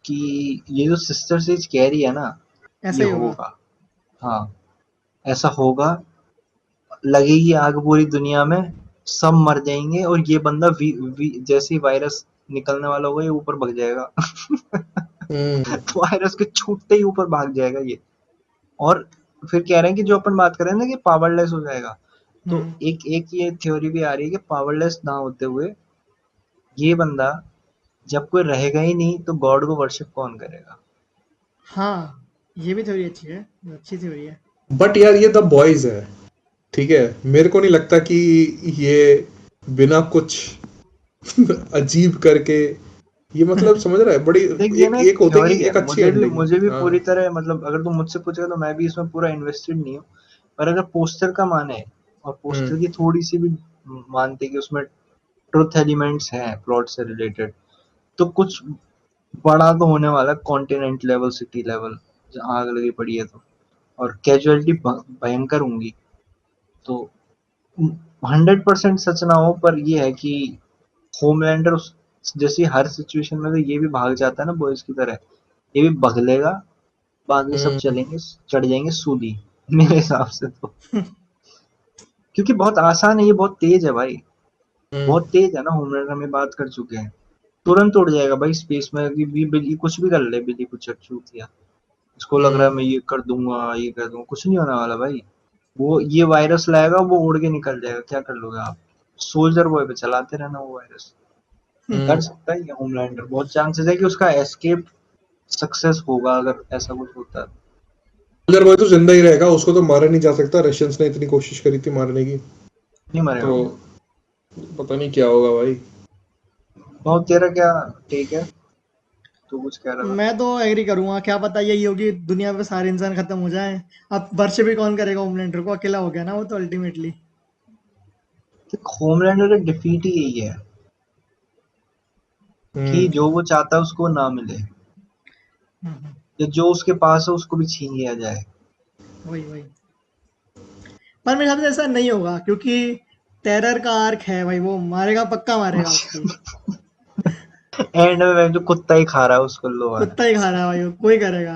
Speaker 1: कि ये जो सिस्टर सेज कह रही है ना,
Speaker 3: ऐसा
Speaker 1: ये
Speaker 3: ही होगा।
Speaker 1: होगा। हाँ, ऐसा होगा, लगेगी आग पूरी दुनिया में, सब मर जाएंगे, और ये बंदा जैसे ही वायरस निकलने वाला होगा, ये ऊपर भाग जाएगा।
Speaker 2: हम्म,
Speaker 1: वायरस के छूटते ही ऊपर भाग जाएगा ये। और फिर कह रहे हैं कि जो अपन बात कर रहे हैं ना कि पावरलेस हो जाएगा, तो
Speaker 3: हम्म।
Speaker 1: एक एक ये थ्योरी भी आ रही है कि पावरलेस ना होते हुए ये बंदा, जब कोई रहेगा ही नहीं, तो गॉड को वर्शिप कौन करेगा?
Speaker 3: हाँ, ये भी थ्योरी अच्छी है, अच्छी थ्योरी है।
Speaker 2: बट यार ये द बॉयज है, ठीक है। मेरे को नहीं लगता कि ये बिना कुछ अजीब करके, ये मतलब समझ रहा है, बड़ी
Speaker 1: देख ये
Speaker 2: एक
Speaker 1: ना एक
Speaker 2: एक होते
Speaker 1: थ्योरी
Speaker 2: कि
Speaker 1: है,
Speaker 2: एक अच्छी एंडिंग।
Speaker 1: मुझे भी
Speaker 2: हाँ।
Speaker 1: पूरी तरह, मतलब अगर तुम मुझसे पूछेगा तो मैं भी इसमें पूरा इन्वेस्टेड नहीं हूँ। पर अगर पोस्टर का माने, और
Speaker 2: हम्म,
Speaker 1: पोस्टर की थोड़ी सी भी मानते कि उसमें ट्रुथ एलिमेंट्स हैं प्लॉट से रिलेटेड, तो कुछ बड़ा तो होने वाला, कॉन्टिनेंट लेवल, सिटी लेवल, जहाँ आग लगी पड़ी है तो, और कैजुअलिटी भयंकर होंगी। तो 100% सच ना हो, पर ये है कि होमलैंडर जैसे हर सिचुएशन में तो ये भी भाग जाता है ना बॉयज की तरह, ये भी भगलेगा, बाद में सब चलेंगे, चढ़ जाएंगे सूली मेरे हिसाब से तो। क्योंकि बहुत आसान है, ये बहुत तेज है भाई, बहुत तेज है ना। होमलैंडर हम बात कर चुके हैं, तुरंत उड़ जाएगा भाई स्पेस में, भी बिल्ली कुछ भी कर ले, बिल्ली कुछ चूतिया, इसको लग रहा है मैं ये कर दूंगा, ये कर दूंगा, कुछ नहीं होने वाला भाई। वो ये वायरस लाएगा, वो उड़ के निकल जाएगा, क्या कर लोगे आप? सोल्जर बॉय पे चलाते रहना वो वायरस। कर सकता है ये होमलैंडर, बहुत चांसेस है कि उसका एस्केप सक्सेस होगा अगर ऐसा कुछ होता है।
Speaker 2: सोल्जर बॉय तो जिंदा ही रहेगा, उसको तो मारा नहीं जा सकता, रशियंस ने इतनी कोशिश करी थी मारने की,
Speaker 1: नहीं मरेगा
Speaker 2: तो
Speaker 1: वो।
Speaker 2: पता नहीं क्या होगा भाई।
Speaker 1: बहुत तेरा क्या ठीक है, तू कुछ कह रहा था?
Speaker 3: मैं तो एग्री करूंगा, क्या पता यही होगी, दुनिया पे सारे इंसान खत्म हो जाएं, अब वर्ष भी कौन करेगा होमलैंडर को, अकेला हो गया ना वो तो अल्टीमेटली।
Speaker 1: होमलैंडर का डिफीट ही यही है कि जो वो चाहता है उसको ना मिले, या जो उसके पास है उसको भी छीन लिया जाए।
Speaker 3: वही वही। पर मेरे हिसाब से ऐसा नहीं होगा, क्योंकि टेरर का आर्क है भाई, वो मारेगा, पक्का मारेगा उसकी।
Speaker 1: एंड में जो कुत्ता ही खा रहा है उसको, लो यार।
Speaker 3: कुत्ता ही खा रहा है भाई, वो कोई करेगा।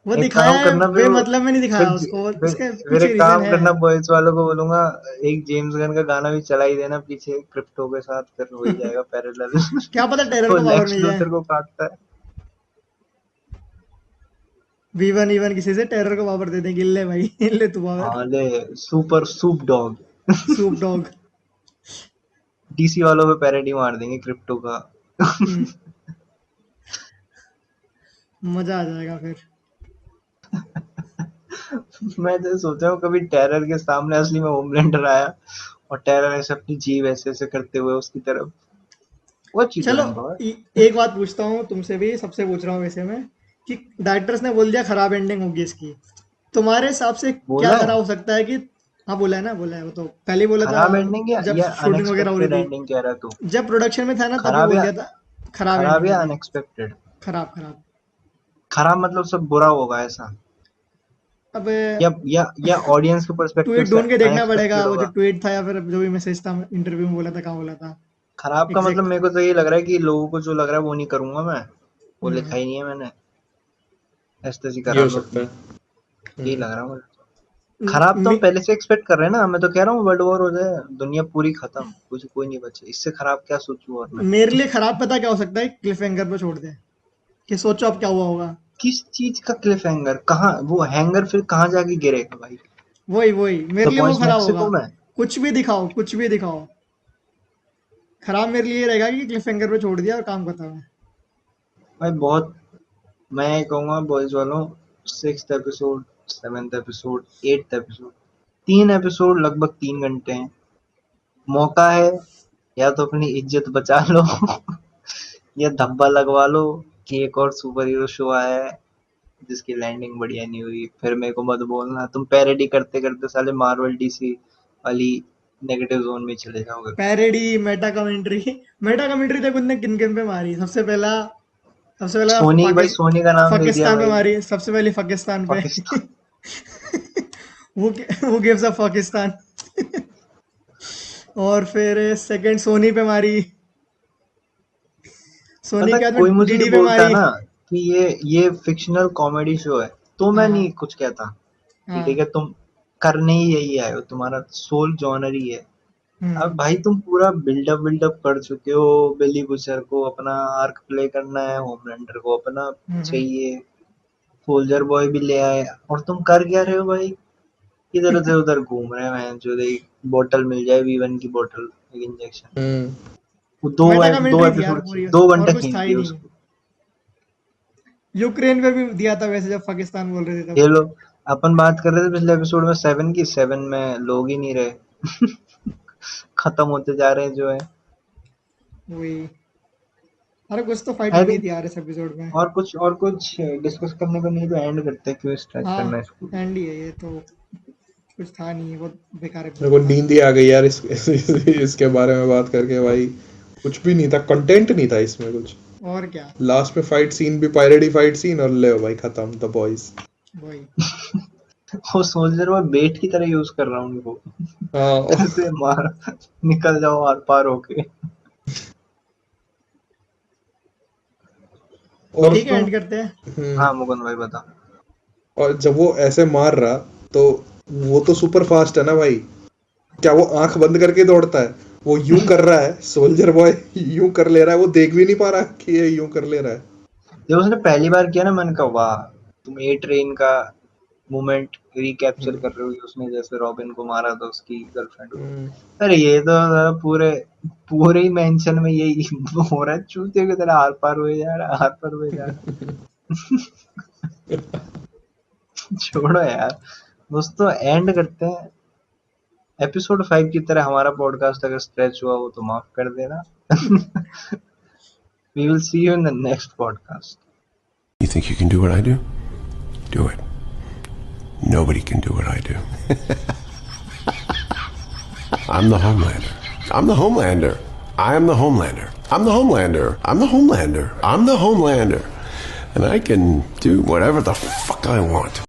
Speaker 3: वो
Speaker 1: एक
Speaker 3: दिखाया
Speaker 1: काम
Speaker 3: है,
Speaker 1: करना फिर
Speaker 3: बेमतलब में नहीं
Speaker 1: फिर
Speaker 3: दिखाया उसको,
Speaker 1: फिर
Speaker 3: उसके
Speaker 1: फिर
Speaker 3: पीछे
Speaker 1: एक
Speaker 3: रीजन
Speaker 1: काम
Speaker 3: है।
Speaker 1: करना, बॉयज वालों को बोलूंगा एक जेम्स गन का गाना भी चला ही देना पीछे क्रिप्टो के साथ, फिर हो ही जाएगा पैरेलल।
Speaker 3: क्या पता टेरर
Speaker 1: वो
Speaker 3: को पावर
Speaker 1: लेक्स
Speaker 3: मिल जाए।
Speaker 1: लूथर को काटता है।
Speaker 3: वीवन ईवन किसी से टेरर को पावर दे दे, गिल्ले भाई ले तू पावर।
Speaker 1: हाँ ले, super soup dog.
Speaker 3: Soup dog.
Speaker 1: DC वालों पे पैरेडी मार देंगे क्रिप्टो का।
Speaker 3: मजा आ जाएगा फिर।
Speaker 1: मैं तो सोचा हूँ कभी टेरर के सामने असली में होमलैंडर आया और टेरर ऐसे अपनी जीभ ऐसे ऐसे करते हुए उसकी तरफ, व्हाट यू
Speaker 3: चलो
Speaker 1: डूइंग बॉय।
Speaker 3: एक बात पूछता हूँ तुमसे भी, सबसे पूछ रहा हूँ वैसे में, कि डायरेक्टर्स ने बोल दिया खराब एंडिंग होगी इसकी, तुम्हारे हिसाब से क्या
Speaker 1: बोला है
Speaker 3: खराब हो सकता है कि, हाँ बोला है ना, बोला है, वो तो पहले ही बोला था
Speaker 1: खराब एंडिंग
Speaker 3: जब
Speaker 1: या
Speaker 3: शूटिंग वगैरह हो रही
Speaker 1: अनएक्सपेक्टेड
Speaker 3: थी,
Speaker 1: एंडिंग कह रहा तू?
Speaker 3: जब प्रोडक्शन में था ना तभी
Speaker 1: खराब
Speaker 3: बोल
Speaker 1: या
Speaker 3: दिया था खराब
Speaker 1: खराब
Speaker 3: एंडिंग
Speaker 1: या
Speaker 3: होगी।
Speaker 1: अनएक्सपेक्टेड?
Speaker 3: खराब खराब।
Speaker 1: खराब मतलब सब बुरा होगा ऐसा,
Speaker 3: अब
Speaker 1: या ऑडियंस के पर्सपेक्टिव
Speaker 3: ट्वीट
Speaker 1: से
Speaker 3: ढूंढ के देखना पड़ेगा,
Speaker 1: अनएक्सपेक्टेड
Speaker 3: वो जो
Speaker 1: होगा?
Speaker 3: ट्वीट था या फिर जो भी मैसेज था, इंटरव्यू में बोला था, कहाँ बोला था
Speaker 1: खराब का मतलब
Speaker 3: एग्जैक्ट।
Speaker 1: मेरे को तो ये लग रहा है कि लोगों को जो लग रहा है वो नहीं करूंगा मैं, वो लिखा
Speaker 3: हम्म।
Speaker 1: ही नहीं है मैंने, ऐसे ऐसे
Speaker 2: ये
Speaker 1: करा
Speaker 2: हो
Speaker 1: लो
Speaker 2: सकता
Speaker 1: तुम।
Speaker 2: है।
Speaker 1: यही लग रहा है मुझे तो। खराब तो हम पहले से एक्सपेक्ट कर रहे हैं ना, मैं तो कह रहा हूँ वर्ल्ड वॉर हो जाए, दुनिया पूरी खत्म, कुछ कोई नहीं बचे, इससे खराब क्या सोचूं और मैं।
Speaker 3: मेरे लिए खराब पता क्या हो सकता है, क्लिफ हैंगर पे छोड़ दे, कि सोचो अब क्या हुआ होगा।
Speaker 1: किस चीज का क्लिफ हैंगर, कहाँ वो हैंगर फिर कहाँ जाके गिरेगा भाई?
Speaker 3: वही वही मेरे
Speaker 1: द
Speaker 3: लिए वो
Speaker 1: बॉयज
Speaker 3: खराब होगा।
Speaker 1: मैक्सिको में?
Speaker 3: कुछ भी दिखाओ, कुछ भी दिखाओ, खराब मेरे लिए ये रहेगा कि क्लिफ हैंगर पे छोड़ दिया और काम खत्म है।
Speaker 1: भाई बहुत, मैं ये कहूंगा बॉयज वालों, 6th episode, 7th episode, 8th episode, 3 episode लगभग 3 घंटे हैं, मौका है या तो अपनी इज्जत बचा लो या धब्बा लगवा लो कि एक और सुपर हीरो शो आया है जिसकी लैंडिंग बढ़िया नहीं हुई, फिर मेरे को मत बोलना तुम पैरेडी करते करते साले मार्वल डीसी वाली नेगेटिव जोन में चले जाओगे।
Speaker 3: पैरेडी, मेटा कमेंट्री तक उनने किन किन पे मारी, सबसे पहला
Speaker 1: सोनी भाई, सोनी का नाम ले दिया
Speaker 3: पाकिस्तान पे
Speaker 1: भाई।
Speaker 3: मारी, सबसे पहले पाकिस्तान पे।
Speaker 1: पाकिस्तान।
Speaker 3: वो गिव्स अ पाकिस्तान। और फिर सेकंड सोनी पे मारी, सोनी
Speaker 1: पता
Speaker 3: के बाद
Speaker 1: कोई
Speaker 3: में
Speaker 1: मुझे ये
Speaker 3: डीडी पे
Speaker 1: बोलता
Speaker 3: मारी।
Speaker 1: ना कि ये फिक्शनल कॉमेडी शो है, तो मैं
Speaker 3: हाँ
Speaker 1: नहीं कुछ कहता कि ठीक
Speaker 3: हाँ।
Speaker 1: है तुम करने ही यही आए हो, तुम्हारा सोल जॉनर ही है।
Speaker 3: हम्म
Speaker 1: अब भाई तुम पूरा बिल्डअप बिल्डअप कर चुके हो, बिली बुचर को अपना आर्क प्ले करना है, होमलैंडर को अपना
Speaker 3: हम्म।
Speaker 1: चाहिए, सोल्जर बॉय भी ले आए, और तुम कर क्या रहे हो भाई? इधर उधर उधर घूम रहे हैं, जो एक बोतल मिल जाए V1 की बोतल, एक इंजेक्शन, वो
Speaker 3: मेटा
Speaker 1: दो
Speaker 3: कमेंट्री थी यार
Speaker 1: एपिसोड
Speaker 3: पूरी,
Speaker 1: 2 घंटे
Speaker 3: और कुछ
Speaker 1: खींच
Speaker 3: था ही
Speaker 1: दिए
Speaker 3: नहीं।
Speaker 1: उसको।
Speaker 3: यूक्रेन पे भी दिया था वैसे, जब पाकिस्तान बोल रहे थे तब।
Speaker 1: ये लोग, अपन बात कर रहे थे पिछले एपिसोड में 7 की, 7 में लोग ही नहीं रहे खत्म होते जा रहे हैं जो है।
Speaker 3: वही। अरे कुछ तो फाइट
Speaker 1: आई
Speaker 3: होनी
Speaker 1: थिंक
Speaker 3: थी यार इस एपिसोड में।
Speaker 1: और कुछ डिस्कस करने को नहीं, तो एंड करते हैं, क्यों स्ट्रेच
Speaker 3: हाँ,
Speaker 1: करना है इसको।
Speaker 3: एंडी है ये तो, कुछ था नहीं, बहुत बेकार
Speaker 2: मेरे को
Speaker 3: एपिसोड था।
Speaker 2: नींद ही आ गई यार इसके बारे में बात करके भाई, कुछ भी नहीं था, कंटेंट नहीं था इसमें कुछ।
Speaker 3: और क्या।
Speaker 2: लास्ट में फाइट सीन भी पायरेडी फाइट सीन, और ले भाई खत्म द बॉयज।
Speaker 3: वही।
Speaker 1: वो सोल्जर वो बेट की तरह यूज कर रहा हूँ उनको,
Speaker 2: हाँ
Speaker 1: ऐसे मार, निकल जाओ आर पार होके।
Speaker 2: और
Speaker 3: ठीक है, एंड करते हैं।
Speaker 1: हाँ मुकुंद भाई बता।
Speaker 2: और जब वो ऐसे मार रहा तो वो तो सुपर फास्ट है ना भाई, क्या वो आंख बंद करके दौड़ता है? वो यूं कर रहा है, सोल्जर बॉय यूं कर ले रहा है, वो देख भी नहीं पा रहा कि ये यूं कर ले रहा है।
Speaker 1: जब उसने पहली बार किया ना, मैंने कहा वाह, तुम ए ट्रेन का मोमेंट रिकैप्चर कर रहे हो, उसने जैसे रॉबिन को मारा था उसकी गर्लफ्रेंड को।
Speaker 2: हम्म,
Speaker 1: अरे ये तो पूरे पूरे ही मेंशन में यही हो रहा है, चूतियों की तरह आर पार हुए जा रहा है, आर पार हुए जा रहा है। छोड़ो यार, दोस्तों एंड करते हैं। एपिसोड 5 की तरह हमारा पॉडकास्ट अगर स्ट्रेच हुआ हो तो माफ कर देना। We will see you in the next podcast.
Speaker 4: You think you can do what I do? Do it. Nobody can do what I do. I'm the Homelander. I'm the Homelander. I am the Homelander. I'm the Homelander. I'm the Homelander. I'm the Homelander. And I can do whatever the fuck I want.